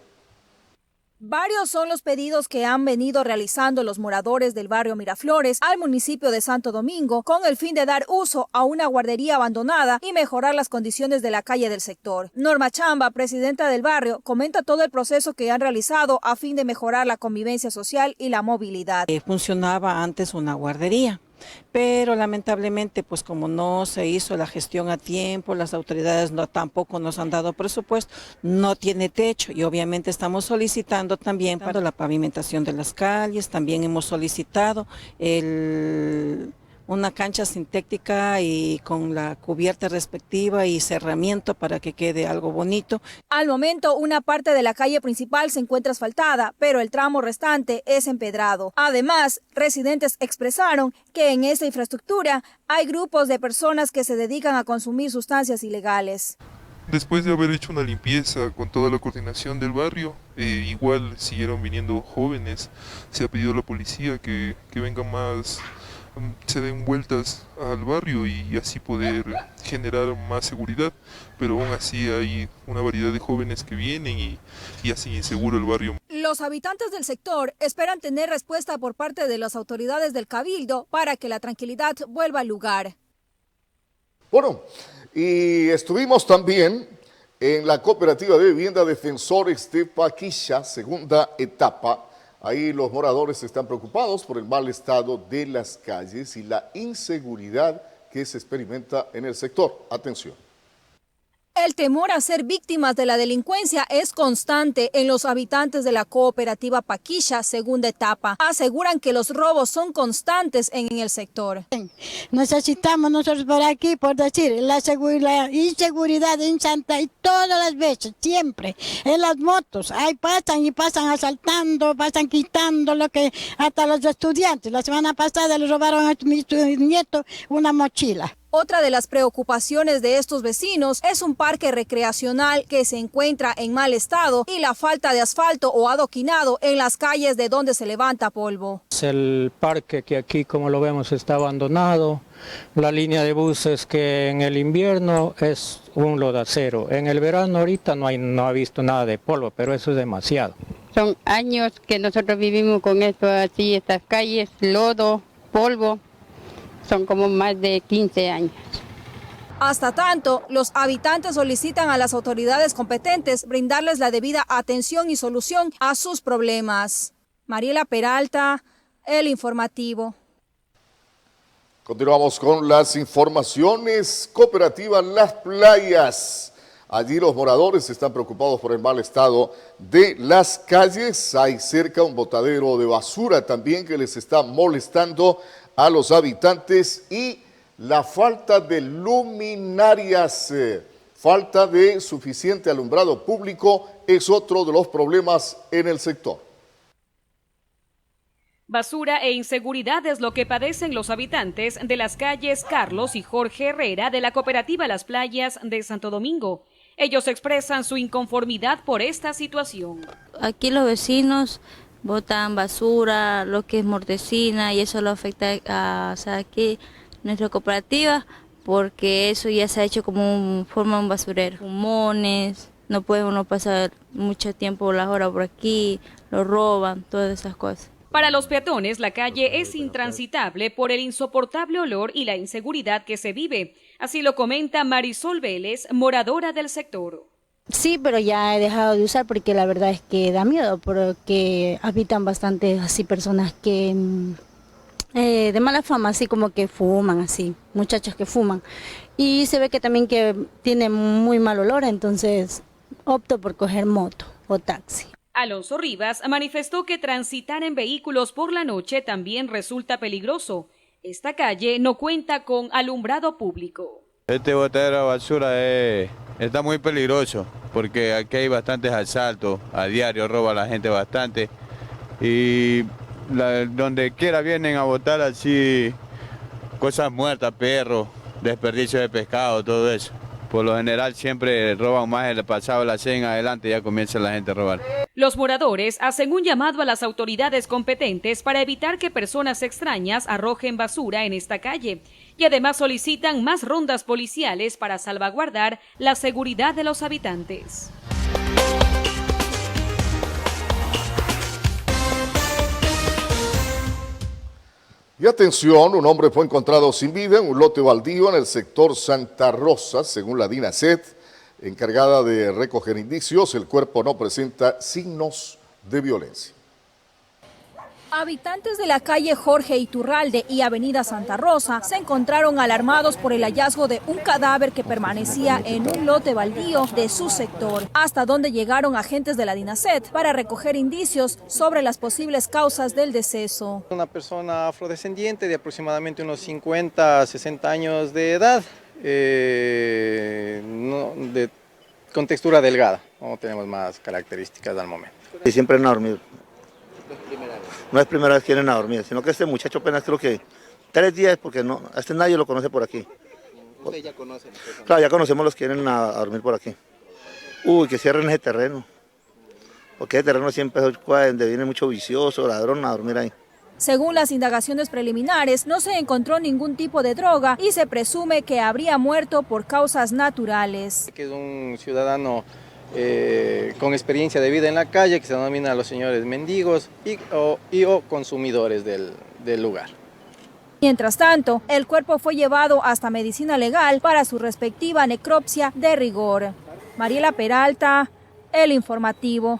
Varios son los pedidos que han venido realizando los moradores del barrio Miraflores al municipio de Santo Domingo con el fin de dar uso a una guardería abandonada y mejorar las condiciones de la calle del sector. Norma Chamba, presidenta del barrio, comenta todo el proceso que han realizado a fin de mejorar la convivencia social y la movilidad. Funcionaba antes una guardería, pero lamentablemente pues como no se hizo la gestión a tiempo, las autoridades tampoco nos han dado presupuesto, no tiene techo y obviamente estamos solicitando también para la pavimentación de las calles, también hemos solicitado una cancha sintética y con la cubierta respectiva y cerramiento para que quede algo bonito. Al momento, una parte de la calle principal se encuentra asfaltada, pero el tramo restante es empedrado. Además, residentes expresaron que en esta infraestructura hay grupos de personas que se dedican a consumir sustancias ilegales. Después de haber hecho una limpieza con toda la coordinación del barrio, igual siguieron viniendo jóvenes, se ha pedido a la policía que vengan más, se den vueltas al barrio y así poder generar más seguridad, pero aún así hay una variedad de jóvenes que vienen y hacen inseguro el barrio. Los habitantes del sector esperan tener respuesta por parte de las autoridades del Cabildo para que la tranquilidad vuelva al lugar. Bueno, y estuvimos también en la cooperativa de vivienda Defensores de Paquilla, segunda etapa. Ahí los moradores están preocupados por el mal estado de las calles y la inseguridad que se experimenta en el sector. Atención. El temor a ser víctimas de la delincuencia es constante en los habitantes de la cooperativa Paquilla, segunda etapa. Aseguran que los robos son constantes en el sector. Necesitamos nosotros por aquí, por decir, la inseguridad en Santa y todas las veces, siempre, en las motos, ahí pasan asaltando, pasan quitando lo que hasta los estudiantes. La semana pasada le robaron a mi nieto una mochila. Otra de las preocupaciones de estos vecinos es un parque recreacional que se encuentra en mal estado y la falta de asfalto o adoquinado en las calles de donde se levanta polvo. El parque que aquí, como lo vemos, está abandonado. La línea de buses que en el invierno es un lodacero. En el verano ahorita no ha visto nada de polvo, pero eso es demasiado. Son años que nosotros vivimos con esto así, estas calles, lodo, polvo. Son como más de 15 años. Hasta tanto, los habitantes solicitan a las autoridades competentes brindarles la debida atención y solución a sus problemas. Mariela Peralta, El Informativo. Continuamos con las informaciones. Cooperativa Las Playas. Allí los moradores están preocupados por el mal estado de las calles. Hay cerca un botadero de basura también que les está molestando a los habitantes y la falta de luminarias, falta de suficiente alumbrado público es otro de los problemas en el sector. Basura e inseguridad es lo que padecen los habitantes de las calles Carlos y Jorge Herrera de la cooperativa Las Playas de Santo Domingo. Ellos expresan su inconformidad por esta situación. Aquí los vecinos botan basura, lo que es mortecina, y eso lo afecta a aquí nuestra cooperativa, porque eso ya se ha hecho como forma de un basurero. Pulmones, no puede uno pasar mucho tiempo, las horas por aquí, lo roban, todas esas cosas. Para los peatones, la calle es intransitable por el insoportable olor y la inseguridad que se vive. Así lo comenta Marisol Vélez, moradora del sector. Sí, pero ya he dejado de usar porque la verdad es que da miedo, porque habitan bastante así personas que de mala fama, así como que fuman, así, muchachos que fuman. Y se ve que también que tiene muy mal olor, entonces opto por coger moto o taxi. Alonso Rivas manifestó que transitar en vehículos por la noche también resulta peligroso. Esta calle no cuenta con alumbrado público. Este botadero de basura está muy peligroso porque aquí hay bastantes asaltos, a diario roba a la gente bastante y donde quiera vienen a botar así cosas muertas, perros, desperdicio de pescado, todo eso. Por lo general siempre roban más el pasado la cena adelante, ya comienza la gente a robar. Los moradores hacen un llamado a las autoridades competentes para evitar que personas extrañas arrojen basura en esta calle y además solicitan más rondas policiales para salvaguardar la seguridad de los habitantes. Y atención, un hombre fue encontrado sin vida en un lote baldío en el sector Santa Rosa, según la DINASET, encargada de recoger indicios. El cuerpo no presenta signos de violencia. Habitantes de la calle Jorge Iturralde y avenida Santa Rosa se encontraron alarmados por el hallazgo de un cadáver que permanecía en un lote baldío de su sector, hasta donde llegaron agentes de la DINASET para recoger indicios sobre las posibles causas del deceso. Una persona afrodescendiente de aproximadamente unos 50 a 60 años de edad, con textura delgada, no tenemos más características al momento. Y siempre han dormido. No es primera vez que vienen a dormir, sino que este muchacho apenas creo que 3 días, porque no, nadie lo conoce por aquí. ¿Usted ya conoce? Claro, ya conocemos los que vienen a dormir por aquí. Uy, que cierren ese terreno, porque ese terreno siempre es donde viene mucho vicioso, ladrón a dormir ahí. Según las indagaciones preliminares, no se encontró ningún tipo de droga y se presume que habría muerto por causas naturales. Que es un ciudadano con experiencia de vida en la calle, que se denomina a los señores mendigos o consumidores del lugar. Mientras tanto, el cuerpo fue llevado hasta medicina legal para su respectiva necropsia de rigor. Mariela Peralta, El Informativo.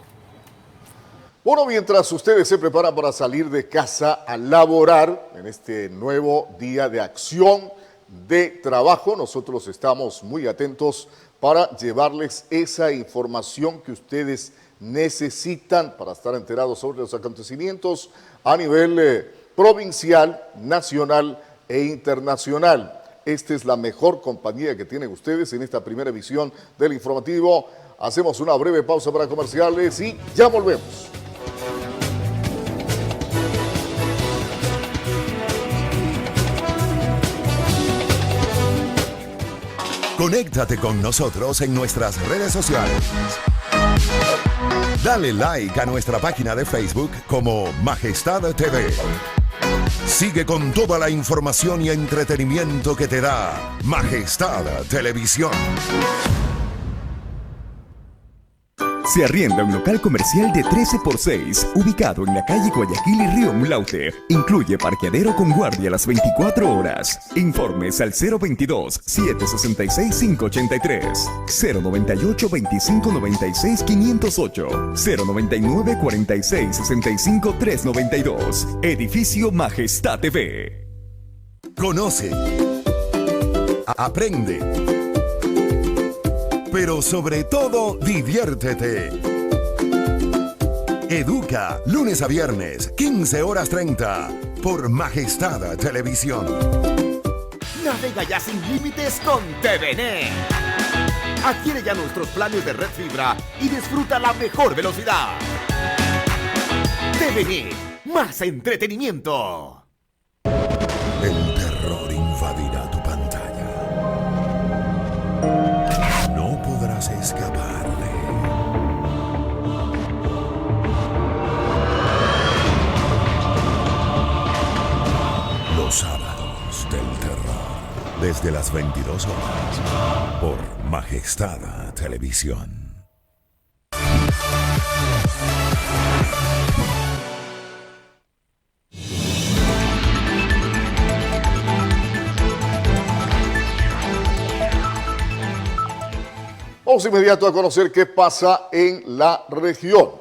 Bueno, mientras ustedes se preparan para salir de casa a laborar en este nuevo día de acción de trabajo, nosotros estamos muy atentos para llevarles esa información que ustedes necesitan para estar enterados sobre los acontecimientos a nivel provincial, nacional e internacional. Esta es la mejor compañía que tienen ustedes en esta primera edición del informativo. Hacemos una breve pausa para comerciales y ya volvemos. Conéctate con nosotros en nuestras redes sociales. Dale like a nuestra página de Facebook como Majestad TV. Sigue con toda la información y entretenimiento que te da Majestad Televisión. Se arrienda un local comercial de 13x6, ubicado en la calle Guayaquil y Río Mulaute. Incluye parqueadero con guardia las 24 horas. Informes al 022-766-583, 098-2596-508, 099-46-65-392. Edificio Majestad TV. Conoce. Aprende. Pero sobre todo, diviértete. Educa, lunes a viernes, 15:30, por Majestad Televisión. Navega ya sin límites con TVN. Adquiere ya nuestros planes de red fibra y disfruta la mejor velocidad. TVN, más entretenimiento. El terror invadirá tu pantalla. No podrás escaparle. Los sábados del terror, desde las 22 horas, por Majestad Televisión. Vamos inmediato a conocer qué pasa en la región.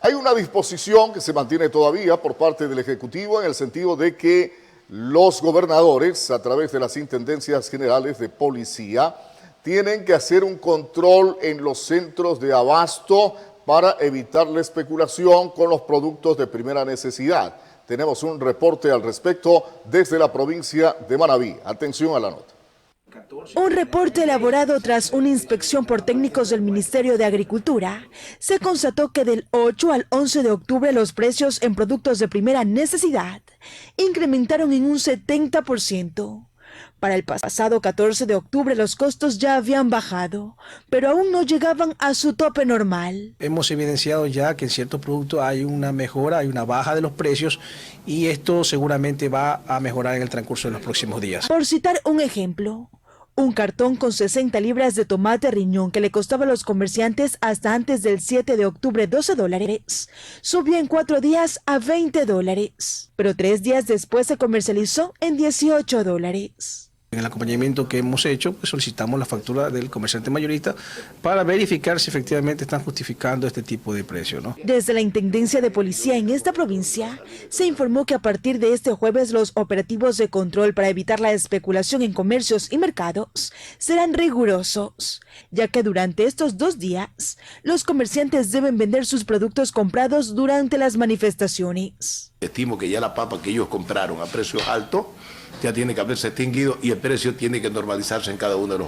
Hay una disposición que se mantiene todavía por parte del Ejecutivo en el sentido de que los gobernadores, a través de las intendencias generales de policía, tienen que hacer un control en los centros de abasto para evitar la especulación con los productos de primera necesidad. Tenemos un reporte al respecto desde la provincia de Manabí. Atención a la nota. Un reporte elaborado tras una inspección por técnicos del Ministerio de Agricultura, se constató que del 8 al 11 de octubre los precios en productos de primera necesidad incrementaron en un 70%. Para el pasado 14 de octubre los costos ya habían bajado, pero aún no llegaban a su tope normal. Hemos evidenciado ya que en ciertos productos hay una mejora, hay una baja de los precios y esto seguramente va a mejorar en el transcurso de los próximos días. Por citar un ejemplo, un cartón con 60 libras de tomate riñón que le costaba a los comerciantes hasta antes del 7 de octubre $12, subió en 4 días a $20, pero 3 días después se comercializó en $18. En el acompañamiento que hemos hecho, pues solicitamos la factura del comerciante mayorista para verificar si efectivamente están justificando este tipo de precio, ¿no? Desde la Intendencia de Policía en esta provincia, se informó que a partir de este jueves los operativos de control para evitar la especulación en comercios y mercados serán rigurosos, ya que durante estos 2 días, los comerciantes deben vender sus productos comprados durante las manifestaciones. Estimo que ya la papa que ellos compraron a precios altos ya tiene que haberse extinguido y el precio tiene que normalizarse en cada uno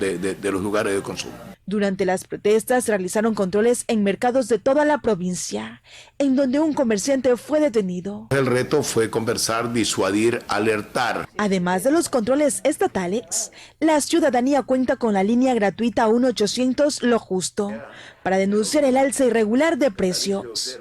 de los lugares de consumo. Durante las protestas realizaron controles en mercados de toda la provincia, en donde un comerciante fue detenido. El reto fue conversar, disuadir, alertar. Además de los controles estatales, la ciudadanía cuenta con la línea gratuita 1-800 Lo Justo para denunciar el alza irregular de precios.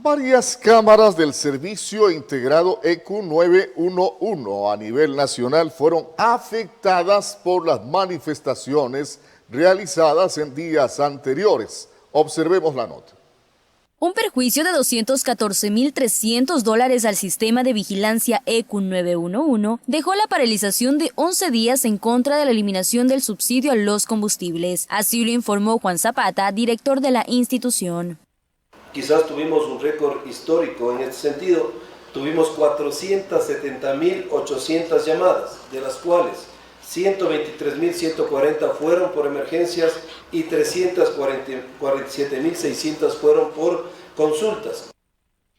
Varias cámaras del Servicio Integrado ECU 911 a nivel nacional fueron afectadas por las manifestaciones realizadas en días anteriores. Observemos la nota. Un perjuicio de $214.300 al sistema de vigilancia ECU 911 dejó la paralización de 11 días en contra de la eliminación del subsidio a los combustibles. Así lo informó Juan Zapata, director de la institución. Quizás tuvimos un récord histórico en este sentido. Tuvimos 470.800 llamadas, de las cuales 123.140 fueron por emergencias y 347.600 fueron por consultas.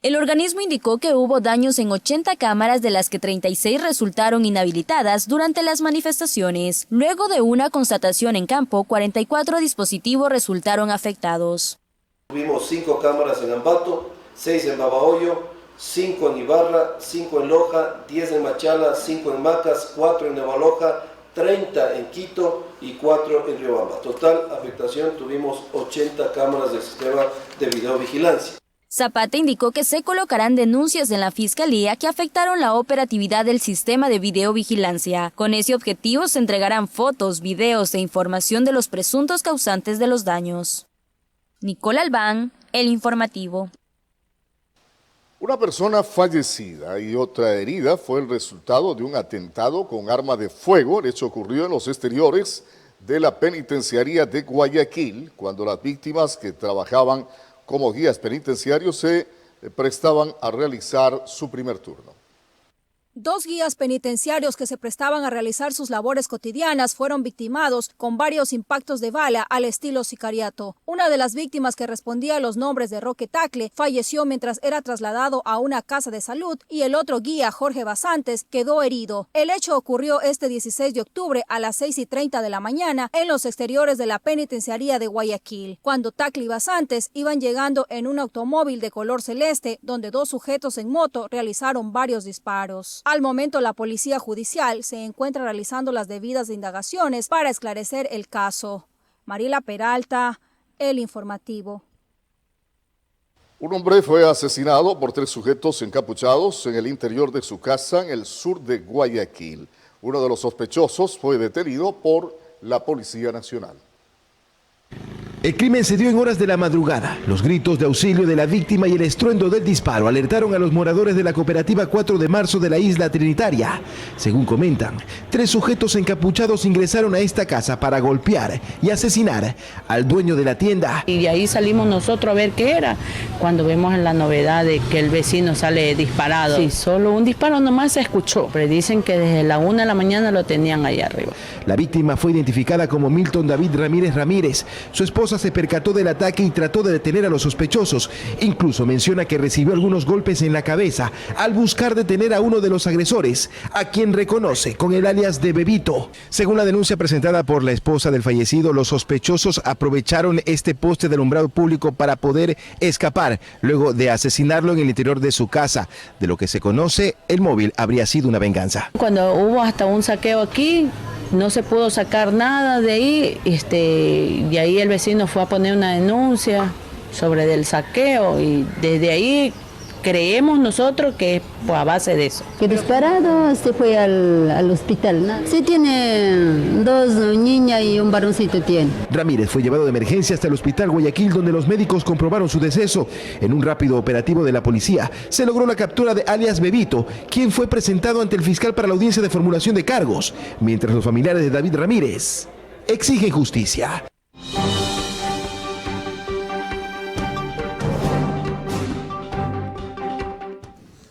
El organismo indicó que hubo daños en 80 cámaras, de las que 36 resultaron inhabilitadas durante las manifestaciones. Luego de una constatación en campo, 44 dispositivos resultaron afectados. Tuvimos 5 cámaras en Ambato, 6 en Babahoyo, 5 en Ibarra, 5 en Loja, 10 en Machala, 5 en Macas, 4 en Nueva Loja, 30 en Quito y 4 en Riobamba. Total afectación tuvimos 80 cámaras del sistema de videovigilancia. Zapata indicó que se colocarán denuncias en la Fiscalía que afectaron la operatividad del sistema de videovigilancia. Con ese objetivo se entregarán fotos, videos e información de los presuntos causantes de los daños. Nicole Albán, El Informativo. Una persona fallecida y otra herida fue el resultado de un atentado con arma de fuego. El hecho ocurrió en los exteriores de la penitenciaría de Guayaquil, cuando las víctimas que trabajaban como guías penitenciarios se prestaban a realizar su primer turno. 2 guías penitenciarios que se prestaban a realizar sus labores cotidianas fueron victimados con varios impactos de bala al estilo sicariato. Una de las víctimas, que respondía a los nombres de Roque Tacle, falleció mientras era trasladado a una casa de salud, y el otro guía, Jorge Basantes, quedó herido. El hecho ocurrió este 16 de octubre a las 6:30 de la mañana en los exteriores de la penitenciaría de Guayaquil, cuando Tacle y Basantes iban llegando en un automóvil de color celeste, donde 2 sujetos en moto realizaron varios disparos. Al momento, la policía judicial se encuentra realizando las debidas indagaciones para esclarecer el caso. Mariela Peralta, El Informativo. Un hombre fue asesinado por 3 sujetos encapuchados en el interior de su casa en el sur de Guayaquil. Uno de los sospechosos fue detenido por la Policía Nacional. El crimen se dio en horas de la madrugada. Los gritos de auxilio de la víctima y el estruendo del disparo alertaron a los moradores de la cooperativa 4 de marzo de la isla Trinitaria. Según comentan, 3 sujetos encapuchados ingresaron a esta casa para golpear y asesinar al dueño de la tienda. Y de ahí salimos nosotros a ver qué era, cuando vemos en la novedad de que el vecino sale disparado. Sí, solo un disparo nomás se escuchó, pero dicen que desde la 1 de la mañana lo tenían ahí arriba. La víctima fue identificada como Milton David Ramírez. Su esposa se percató del ataque y trató de detener a los sospechosos. Incluso menciona que recibió algunos golpes en la cabeza al buscar detener a uno de los agresores, a quien reconoce con el alias de Bebito. Según la denuncia presentada por la esposa del fallecido, los sospechosos aprovecharon este poste de alumbrado público para poder escapar, luego de asesinarlo en el interior de su casa. De lo que se conoce, el móvil habría sido una venganza. Cuando hubo hasta un saqueo aquí, no se pudo sacar nada de ahí, y ahí el vecino fue a poner una denuncia sobre el saqueo, y desde ahí creemos nosotros que es a base de eso. Que disparado se fue al hospital, ¿no? Sí, tiene 2 niñas y un varoncito tiene. Ramírez fue llevado de emergencia hasta el hospital Guayaquil, donde los médicos comprobaron su deceso. En un rápido operativo de la policía se logró la captura de alias Bebito, quien fue presentado ante el fiscal para la audiencia de formulación de cargos, mientras los familiares de David Ramírez exigen justicia.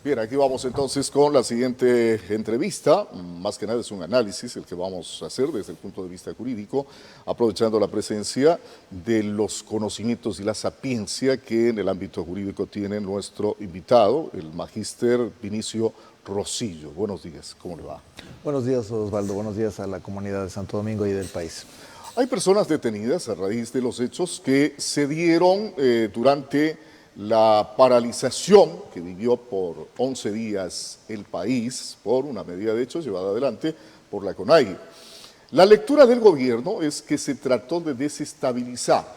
Bien, aquí vamos entonces con la siguiente entrevista. Más que nada es un análisis el que vamos a hacer desde el punto de vista jurídico, aprovechando la presencia de los conocimientos y la sapiencia que en el ámbito jurídico tiene nuestro invitado, el magíster Vinicio Rosillo. Buenos días, ¿cómo le va? Buenos días, Osvaldo. Buenos días a la comunidad de Santo Domingo y del país. Hay personas detenidas a raíz de los hechos que se dieron durante la paralización que vivió por 11 días el país por una medida de hecho llevada adelante por la CONAIE. La lectura del gobierno es que se trató de desestabilizar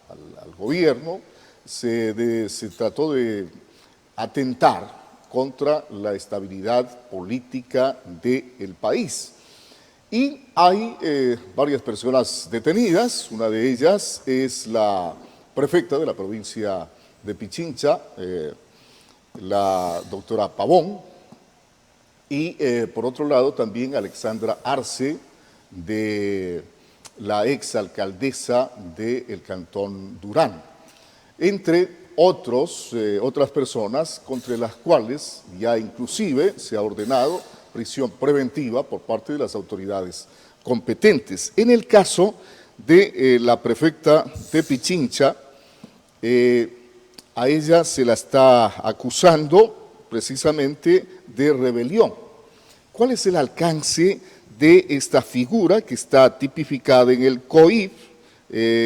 al gobierno, se trató de atentar contra la estabilidad política del país. Y hay varias personas detenidas, una de ellas es la prefecta de la provincia de Pichincha, la doctora Pavón, y por otro lado también Alexandra Arce, de la exalcaldesa del Cantón Durán, entre otras personas contra las cuales ya inclusive se ha ordenado prisión preventiva por parte de las autoridades competentes. En el caso de la prefecta de Pichincha, a ella se la está acusando precisamente de rebelión. ¿Cuál es el alcance de esta figura que está tipificada en el COIP,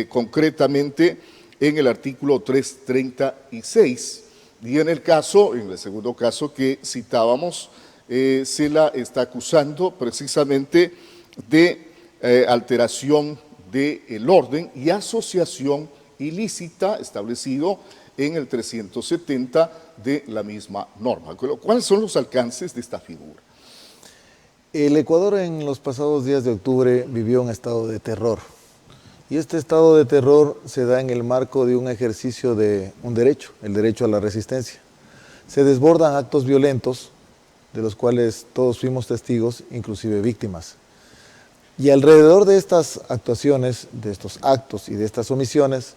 concretamente en el artículo 336? Y en el segundo caso que citábamos, se la está acusando precisamente de alteración del orden y asociación ilícita establecido en el 370 de la misma norma. ¿Cuáles son los alcances de esta figura? El Ecuador en los pasados días de octubre vivió un estado de terror. Y este estado de terror se da en el marco de un ejercicio de un derecho, el derecho a la resistencia. Se desbordan actos violentos, de los cuales todos fuimos testigos, inclusive víctimas. Y alrededor de estas actuaciones, de estos actos y de estas omisiones,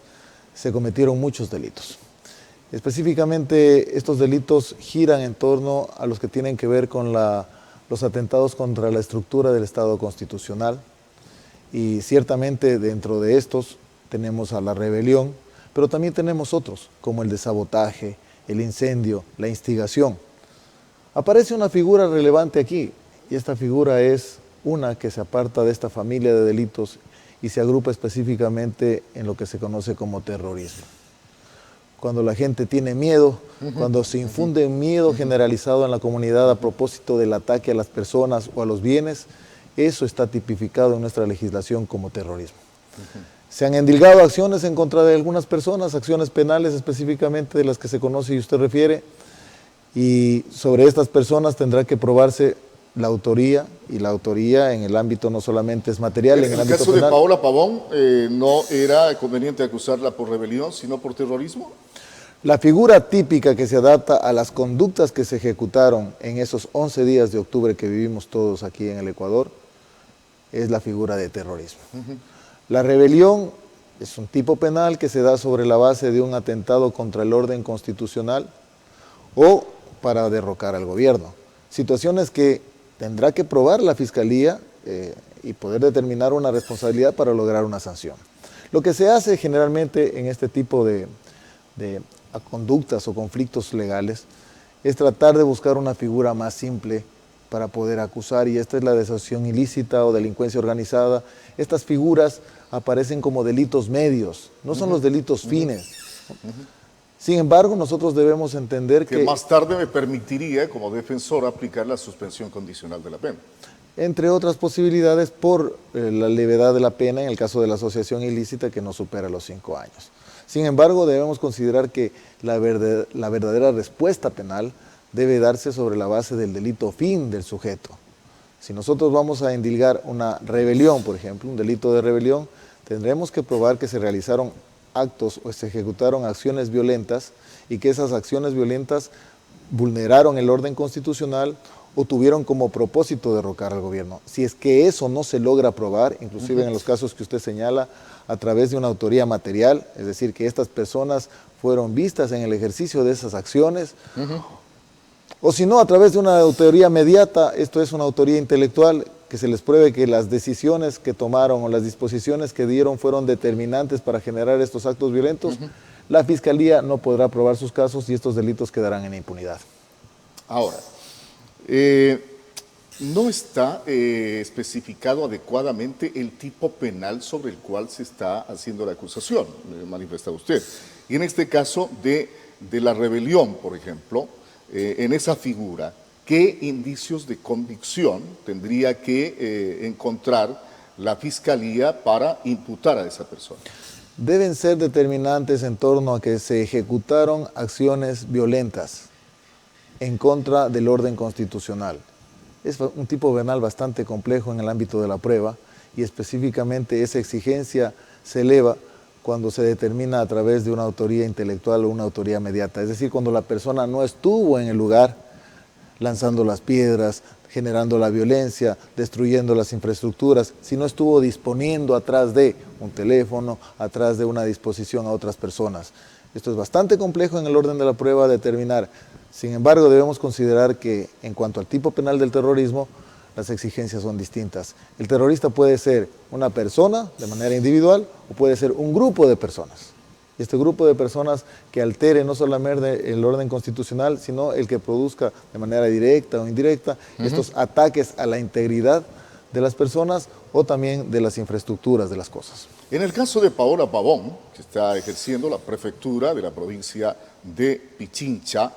se cometieron muchos delitos. Específicamente, estos delitos giran en torno a los que tienen que ver con los atentados contra la estructura del Estado constitucional, y ciertamente dentro de estos tenemos a la rebelión, pero también tenemos otros, como el de sabotaje, el incendio, la instigación. Aparece una figura relevante aquí, y esta figura es una que se aparta de esta familia de delitos y se agrupa específicamente en lo que se conoce como terrorismo. Cuando la gente tiene miedo, cuando se infunde miedo generalizado en la comunidad a propósito del ataque a las personas o a los bienes, eso está tipificado en nuestra legislación como terrorismo. Se han endilgado acciones en contra de algunas personas, acciones penales específicamente de las que se conoce y usted refiere, y sobre estas personas tendrá que probarse la autoría, y la autoría en el ámbito no solamente es material, en el ámbito penal. ¿En el caso de Paola Pavón no era conveniente acusarla por rebelión, sino por terrorismo? La figura típica que se adapta a las conductas que se ejecutaron en esos 11 días de octubre que vivimos todos aquí en el Ecuador es la figura de terrorismo. La rebelión es un tipo penal que se da sobre la base de un atentado contra el orden constitucional o para derrocar al gobierno. Situaciones que tendrá que probar la Fiscalía y poder determinar una responsabilidad para lograr una sanción. Lo que se hace generalmente en este tipo de conductas o conflictos legales es tratar de buscar una figura más simple para poder acusar, y esta es la desasociación ilícita o delincuencia organizada. Estas figuras aparecen como delitos medios, no son los delitos fines. Sin embargo, nosotros debemos entender que más tarde me permitiría, como defensor, aplicar la suspensión condicional de la pena. Entre otras posibilidades, por la levedad de la pena en el caso de la asociación ilícita que no supera los 5 años. Sin embargo, debemos considerar que la verdadera respuesta penal debe darse sobre la base del delito fin del sujeto. Si nosotros vamos a endilgar una rebelión, por ejemplo, un delito de rebelión, tendremos que probar que se realizaron actos o se ejecutaron acciones violentas y que esas acciones violentas vulneraron el orden constitucional o tuvieron como propósito derrocar al gobierno. Si es que eso no se logra probar, inclusive en los casos que usted señala, a través de una autoría material, es decir, que estas personas fueron vistas en el ejercicio de esas acciones, o si no, a través de una autoría mediata, esto es una autoría intelectual, que se les pruebe que las decisiones que tomaron o las disposiciones que dieron fueron determinantes para generar estos actos violentos, la Fiscalía no podrá probar sus casos y estos delitos quedarán en impunidad. Ahora, no está especificado adecuadamente el tipo penal sobre el cual se está haciendo la acusación, manifiesta usted. Y en este caso de la rebelión, por ejemplo, en esa figura, ¿qué indicios de convicción tendría que encontrar la Fiscalía para imputar a esa persona? Deben ser determinantes en torno a que se ejecutaron acciones violentas en contra del orden constitucional. Es un tipo penal bastante complejo en el ámbito de la prueba, y específicamente esa exigencia se eleva cuando se determina a través de una autoría intelectual o una autoría mediata, es decir, cuando la persona no estuvo en el lugar lanzando las piedras, generando la violencia, destruyendo las infraestructuras, sino estuvo disponiendo atrás de un teléfono, atrás de una disposición a otras personas. Esto es bastante complejo en el orden de la prueba determinar. Sin embargo, debemos considerar que en cuanto al tipo penal del terrorismo, las exigencias son distintas. El terrorista puede ser una persona de manera individual o puede ser un grupo de personas. Y este grupo de personas que altere no solamente el orden constitucional, sino el que produzca de manera directa o indirecta estos ataques a la integridad de las personas o también de las infraestructuras de las cosas. En el caso de Paola Pavón, que está ejerciendo la prefectura de la provincia de Pichincha,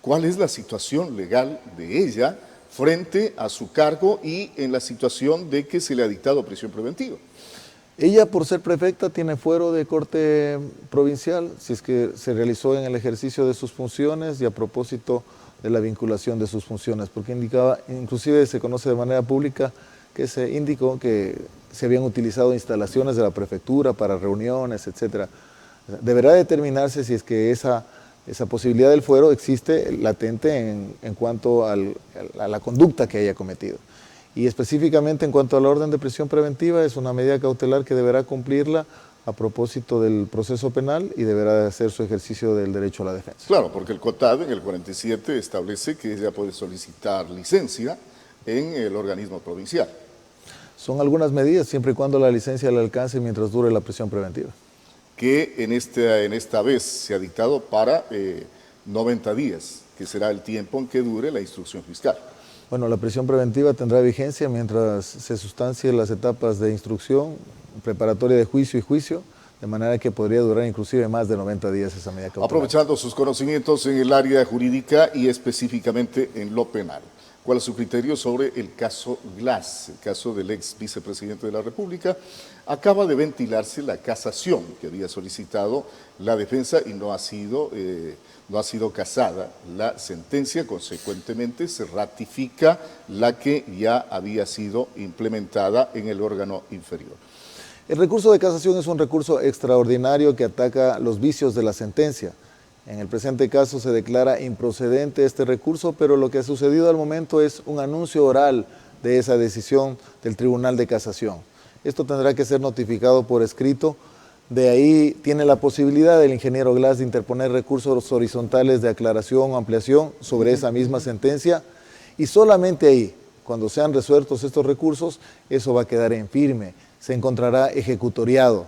¿cuál es la situación legal de ella frente a su cargo y en la situación de que se le ha dictado prisión preventiva? Ella, por ser prefecta, tiene fuero de corte provincial, si es que se realizó en el ejercicio de sus funciones y a propósito de la vinculación de sus funciones, porque indicaba, inclusive se conoce de manera pública que se indicó que se habían utilizado instalaciones de la prefectura para reuniones, etc. Deberá determinarse si es que esa posibilidad del fuero existe latente en cuanto a la conducta que haya cometido. Y específicamente en cuanto al orden de prisión preventiva, es una medida cautelar que deberá cumplirla a propósito del proceso penal y deberá hacer su ejercicio del derecho a la defensa. Claro, porque el COTAD en el 47 establece que ella puede solicitar licencia en el organismo provincial. Son algunas medidas, siempre y cuando la licencia le alcance mientras dure la prisión preventiva. Que en esta vez se ha dictado para 90 días, que será el tiempo en que dure la instrucción fiscal. Bueno, la prisión preventiva tendrá vigencia mientras se sustancien las etapas de instrucción, preparatoria de juicio y juicio, de manera que podría durar inclusive más de 90 días esa medida cautelar. Aprovechando sus conocimientos en el área jurídica y específicamente en lo penal, ¿cuál es su criterio sobre el caso Glass, el caso del ex vicepresidente de la República? Acaba de ventilarse la casación que había solicitado la defensa y no ha sido casada la sentencia, consecuentemente se ratifica la que ya había sido implementada en el órgano inferior. El recurso de casación es un recurso extraordinario que ataca los vicios de la sentencia. En el presente caso se declara improcedente este recurso, pero lo que ha sucedido al momento es un anuncio oral de esa decisión del Tribunal de Casación. Esto tendrá que ser notificado por escrito. De ahí tiene la posibilidad el ingeniero Glass de interponer recursos horizontales de aclaración o ampliación sobre esa misma sentencia, y solamente ahí, cuando sean resueltos estos recursos, eso va a quedar en firme, se encontrará ejecutoriado.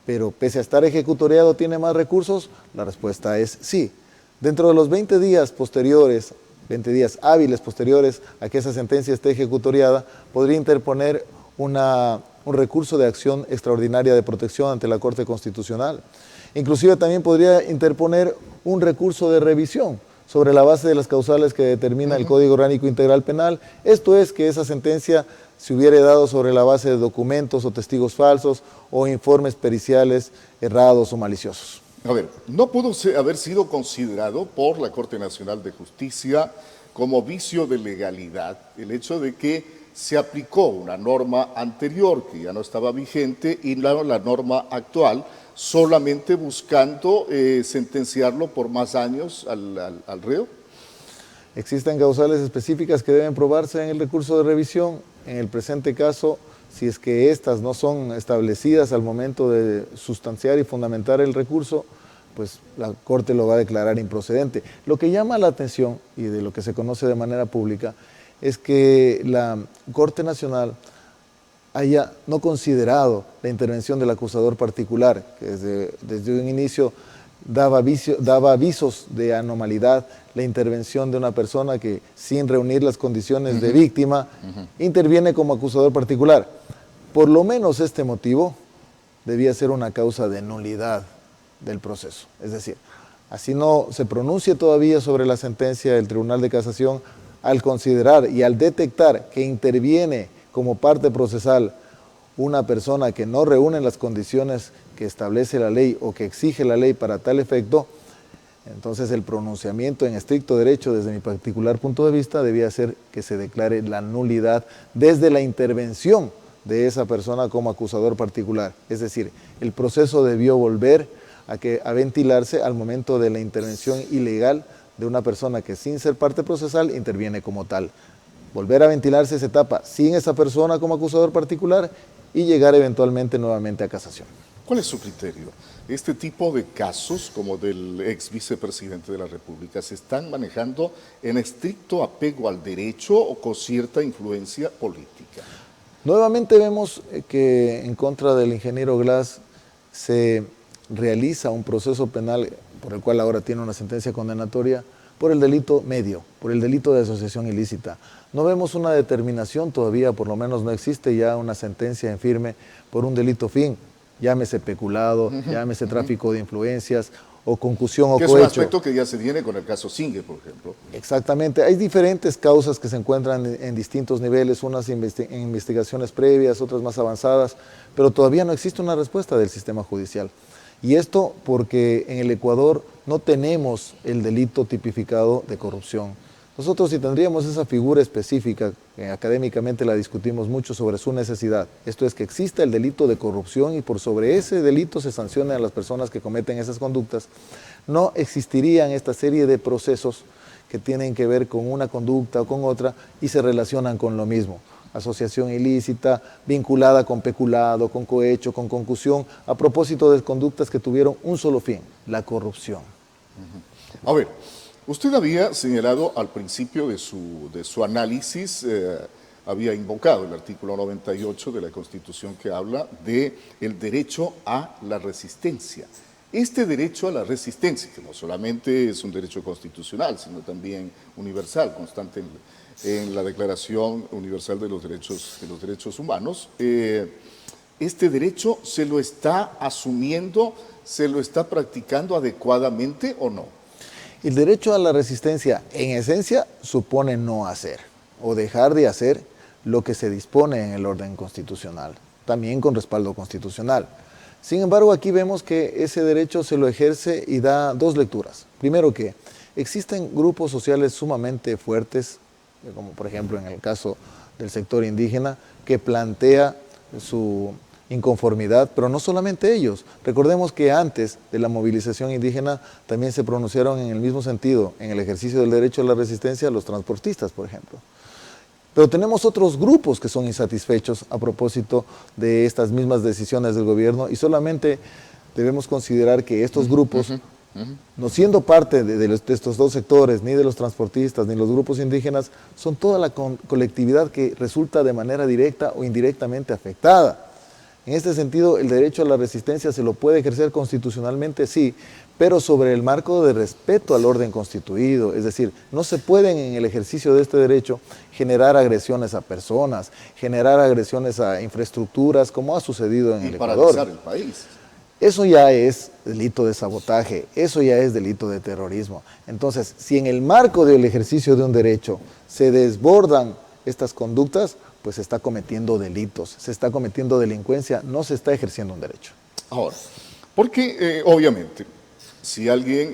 Pero pese a estar ejecutoriado, ¿tiene más recursos? La respuesta es sí. Dentro de los 20 días posteriores, 20 días hábiles posteriores a que esa sentencia esté ejecutoriada, podría interponer un recurso de acción extraordinaria de protección ante la Corte Constitucional. Inclusive también podría interponer un recurso de revisión sobre la base de las causales que determina el Código Orgánico Integral Penal. Esto es que esa sentencia se hubiera dado sobre la base de documentos o testigos falsos o informes periciales errados o maliciosos. A ver, no pudo haber sido considerado por la Corte Nacional de Justicia como vicio de legalidad el hecho de que se aplicó una norma anterior que ya no estaba vigente y la norma actual solamente buscando sentenciarlo por más años al reo. Existen causales específicas que deben probarse en el recurso de revisión. En el presente caso, si es que estas no son establecidas al momento de sustanciar y fundamentar el recurso, pues la Corte lo va a declarar improcedente. Lo que llama la atención, y de lo que se conoce de manera pública, es que la Corte Nacional haya no considerado la intervención del acusador particular, que desde un inicio daba avisos de anormalidad, la intervención de una persona que, sin reunir las condiciones de víctima, interviene como acusador particular. Por lo menos este motivo debía ser una causa de nulidad del proceso. Es decir, así no se pronuncie todavía sobre la sentencia del Tribunal de Casación, al considerar y al detectar que interviene como parte procesal una persona que no reúne las condiciones que establece la ley o que exige la ley para tal efecto, entonces el pronunciamiento en estricto derecho, desde mi particular punto de vista, debía ser que se declare la nulidad desde la intervención de esa persona como acusador particular. Es decir, el proceso debió volver a ventilarse al momento de la intervención ilegal de una persona que, sin ser parte procesal, interviene como tal. Volver a ventilarse esa etapa sin esa persona como acusador particular y llegar eventualmente nuevamente a casación. ¿Cuál es su criterio? Este tipo de casos, como del ex vicepresidente de la República, ¿se están manejando en estricto apego al derecho o con cierta influencia política? Nuevamente vemos que en contra del ingeniero Glass se realiza un proceso penal por el cual ahora tiene una sentencia condenatoria por el delito medio, por el delito de asociación ilícita. No vemos una determinación todavía, por lo menos no existe ya una sentencia en firme por un delito fin, llámese peculado, llámese tráfico de influencias o concusión o que cohecho. es un aspecto que ya se tiene con el caso Singue, por ejemplo. Exactamente, hay diferentes causas que se encuentran en distintos niveles, unas en investigaciones previas, otras más avanzadas, pero todavía no existe una respuesta del sistema judicial. Y esto porque en el Ecuador no tenemos el delito tipificado de corrupción. Nosotros si tendríamos esa figura específica, académicamente la discutimos mucho sobre su necesidad, esto es que exista el delito de corrupción y por sobre ese delito se sancionen a las personas que cometen esas conductas, no existirían esta serie de procesos que tienen que ver con una conducta o con otra y se relacionan con lo mismo. Asociación ilícita, vinculada con peculado, con cohecho, con concusión, a propósito de conductas que tuvieron un solo fin, la corrupción. A ver, usted había señalado al principio de su análisis, había invocado el artículo 98 de la Constitución que habla del derecho a la resistencia. Este derecho a la resistencia, que no solamente es un derecho constitucional, sino también universal, constante en la Declaración Universal de los Derechos Humanos, ¿este derecho se lo está asumiendo, se lo está practicando adecuadamente o no? El derecho a la resistencia, en esencia, supone no hacer o dejar de hacer lo que se dispone en el orden constitucional, también con respaldo constitucional. Sin embargo, aquí vemos que ese derecho se lo ejerce y da dos lecturas. Primero que existen grupos sociales sumamente fuertes, como por ejemplo en el caso del sector indígena, que plantea su inconformidad, pero no solamente ellos. Recordemos que antes de la movilización indígena también se pronunciaron en el mismo sentido, en el ejercicio del derecho a la resistencia, los transportistas, por ejemplo. Pero tenemos otros grupos que son insatisfechos a propósito de estas mismas decisiones del gobierno y solamente debemos considerar que estos grupos, no siendo parte de estos dos sectores, ni de los transportistas, ni los grupos indígenas, son toda la colectividad que resulta de manera directa o indirectamente afectada. En este sentido, el derecho a la resistencia se lo puede ejercer constitucionalmente, sí, pero sobre el marco de respeto al orden constituido, es decir, no se pueden en el ejercicio de este derecho generar agresiones a personas, generar agresiones a infraestructuras, como ha sucedido en el Ecuador. Paralizar el país. Eso ya es delito de sabotaje, eso ya es delito de terrorismo. Entonces, si en el marco del ejercicio de un derecho se desbordan estas conductas, pues se está cometiendo delitos, se está cometiendo delincuencia, no se está ejerciendo un derecho. Ahora, porque obviamente, si alguien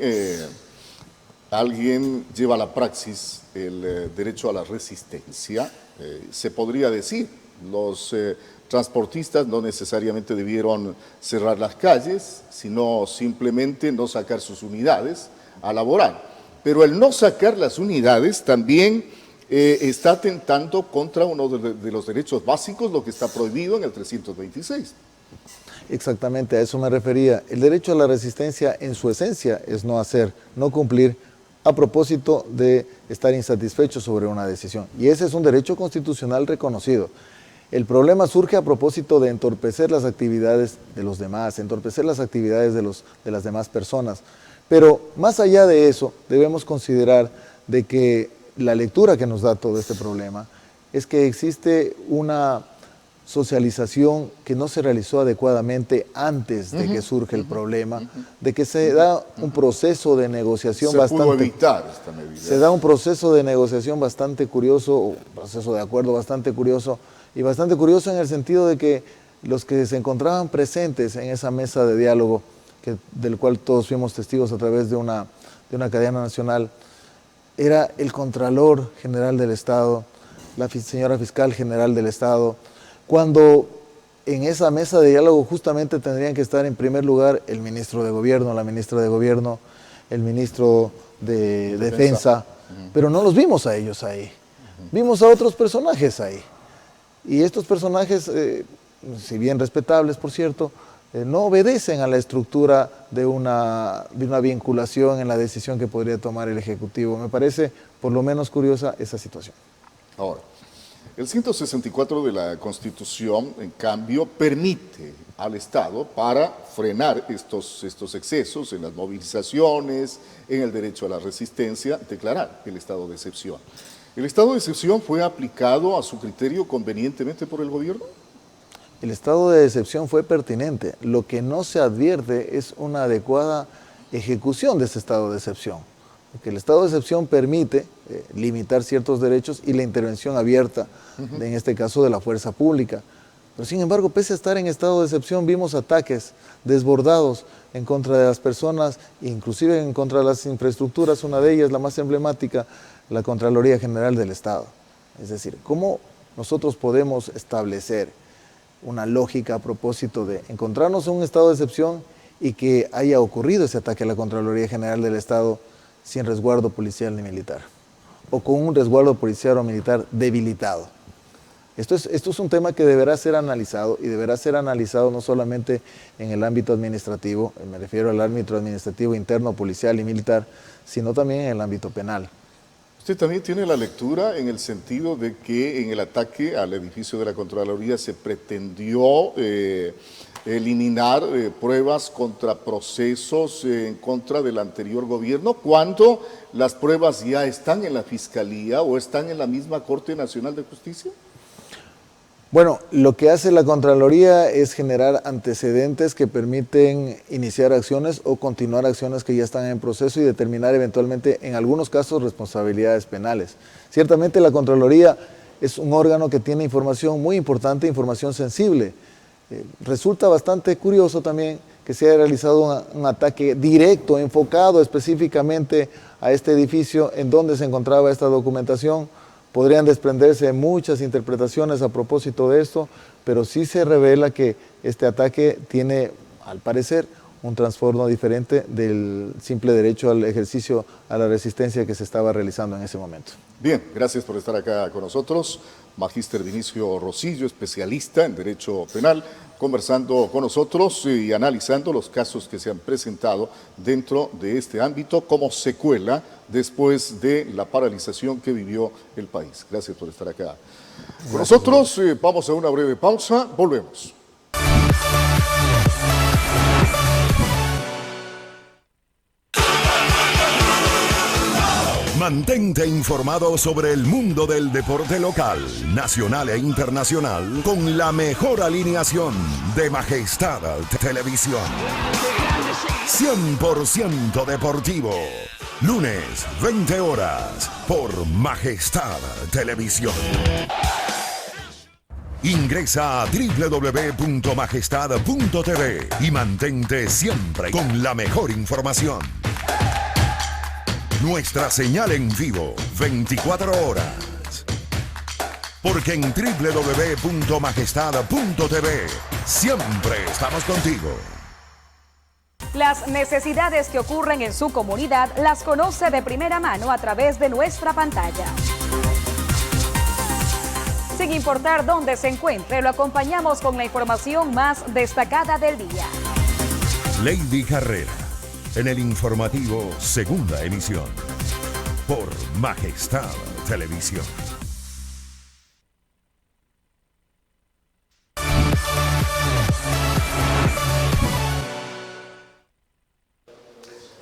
lleva a la praxis el derecho a la resistencia, se podría decir, los transportistas no necesariamente debieron cerrar las calles, sino simplemente no sacar sus unidades a laborar. Pero el no sacar las unidades también está atentando contra uno de los derechos básicos, lo que está prohibido en el 326. Exactamente, a eso me refería. El derecho a la resistencia en su esencia es no hacer, no cumplir, a propósito de estar insatisfecho sobre una decisión. Y ese es un derecho constitucional reconocido. El problema surge a propósito de entorpecer las actividades de los demás, entorpecer las actividades de las demás personas. Pero más allá de eso, debemos considerar de que la lectura que nos da todo este problema es que existe una socialización que no se realizó adecuadamente antes de que surge el problema, de que se da un proceso de negociación bastante... Se pudo evitar esta medida. Se da un proceso de negociación bastante curioso, un proceso de acuerdo bastante curioso, y bastante curioso en el sentido de que los que se encontraban presentes en esa mesa de diálogo, del cual todos fuimos testigos a través de una cadena nacional, era el Contralor General del Estado, la señora Fiscal General del Estado, cuando en esa mesa de diálogo justamente tendrían que estar en primer lugar el ministro de Gobierno, la ministra de Gobierno, el ministro de Defensa, pero no los vimos a ellos ahí. Vimos a otros personajes ahí. Y estos personajes, si bien respetables, por cierto, no obedecen a la estructura de una vinculación en la decisión que podría tomar el Ejecutivo. Me parece por lo menos curiosa esa situación. Ahora, el 164 de la Constitución, en cambio, permite al Estado, para frenar estos excesos en las movilizaciones, en el derecho a la resistencia, declarar el estado de excepción. ¿El estado de excepción fue aplicado a su criterio convenientemente por el gobierno? El estado de excepción fue pertinente. Lo que no se advierte es una adecuada ejecución de este estado de excepción. Porque el estado de excepción permite limitar ciertos derechos y la intervención abierta, en este caso de la fuerza pública. Pero sin embargo, pese a estar en estado de excepción, vimos ataques desbordados en contra de las personas, inclusive en contra de las infraestructuras, una de ellas, la más emblemática, la Contraloría General del Estado. Es decir, ¿cómo nosotros podemos establecer una lógica a propósito de encontrarnos en un estado de excepción y que haya ocurrido ese ataque a la Contraloría General del Estado sin resguardo policial ni militar, o con un resguardo policial o militar debilitado? Esto es un tema que deberá ser analizado, y deberá ser analizado no solamente en el ámbito administrativo, me refiero al ámbito administrativo interno, policial y militar, sino también en el ámbito penal. Usted también tiene la lectura en el sentido de que en el ataque al edificio de la Contraloría se pretendió eliminar pruebas contra procesos en contra del anterior gobierno, cuando las pruebas ya están en la Fiscalía o están en la misma Corte Nacional de Justicia. Bueno, lo que hace la Contraloría es generar antecedentes que permiten iniciar acciones o continuar acciones que ya están en proceso y determinar eventualmente, en algunos casos, responsabilidades penales. Ciertamente la Contraloría es un órgano que tiene información muy importante, información sensible. Resulta bastante curioso también que se haya realizado un ataque directo, enfocado específicamente a este edificio en donde se encontraba esta documentación. Podrían desprenderse muchas interpretaciones a propósito de esto, pero sí se revela que este ataque tiene, al parecer, un trasfondo diferente del simple derecho al ejercicio a la resistencia que se estaba realizando en ese momento. Bien, gracias por estar acá con nosotros. Magíster Vinicio Rosillo, especialista en Derecho Penal, conversando con nosotros y analizando los casos que se han presentado dentro de este ámbito como secuela después de la paralización que vivió el país. Gracias por estar acá con nosotros. Vamos a una breve pausa, volvemos. Mantente informado sobre el mundo del deporte local, nacional e internacional con la mejor alineación de Majestad Televisión. 100% deportivo. Lunes, 20 horas, por Majestad Televisión. Ingresa a www.majestad.tv y mantente siempre con la mejor información. Nuestra señal en vivo, 24 horas. Porque en www.majestad.tv siempre estamos contigo. Las necesidades que ocurren en su comunidad las conoce de primera mano a través de nuestra pantalla. Sin importar dónde se encuentre, lo acompañamos con la información más destacada del día. Lady Carrera, en el informativo Segunda Emisión, por Majestad Televisión.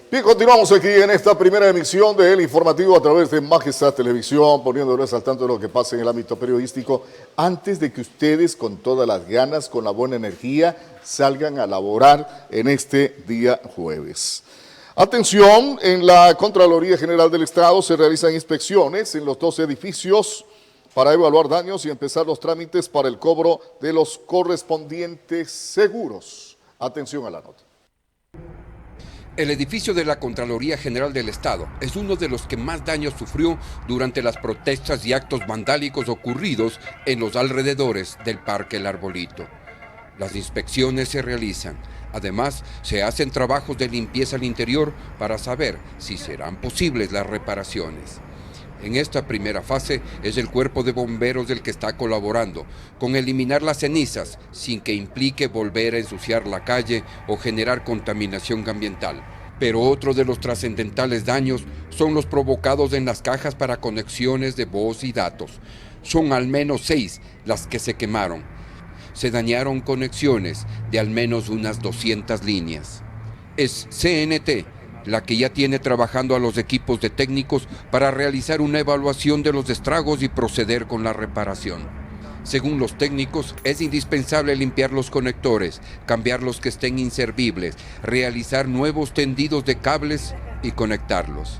Bien, continuamos aquí en esta primera emisión del informativo a través de Majestad Televisión, poniéndoles al tanto de lo que pasa en el ámbito periodístico, antes de que ustedes, con todas las ganas, con la buena energía, salgan a laborar en este día jueves. Atención, en la Contraloría General del Estado se realizan inspecciones en los 2 edificios para evaluar daños y empezar los trámites para el cobro de los correspondientes seguros. Atención a la nota. El edificio de la Contraloría General del Estado es uno de los que más daños sufrió durante las protestas y actos vandálicos ocurridos en los alrededores del Parque El Arbolito. Las inspecciones se realizan. Además, se hacen trabajos de limpieza al interior para saber si serán posibles las reparaciones. En esta primera fase es el cuerpo de bomberos el que está colaborando con eliminar las cenizas sin que implique volver a ensuciar la calle o generar contaminación ambiental. Pero otro de los trascendentales daños son los provocados en las cajas para conexiones de voz y datos. Son al menos 6 las que se quemaron. Se dañaron conexiones de al menos unas 200 líneas. Es CNT la que ya tiene trabajando a los equipos de técnicos para realizar una evaluación de los estragos y proceder con la reparación. Según los técnicos, es indispensable limpiar los conectores, cambiar los que estén inservibles, realizar nuevos tendidos de cables y conectarlos.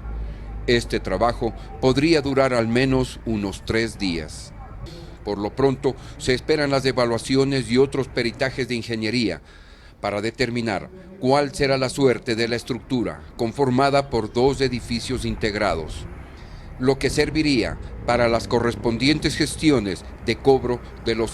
Este trabajo podría durar al menos unos 3 días. Por lo pronto, se esperan las evaluaciones y otros peritajes de ingeniería para determinar cuál será la suerte de la estructura conformada por 2 edificios integrados, lo que serviría para las correspondientes gestiones de cobro de los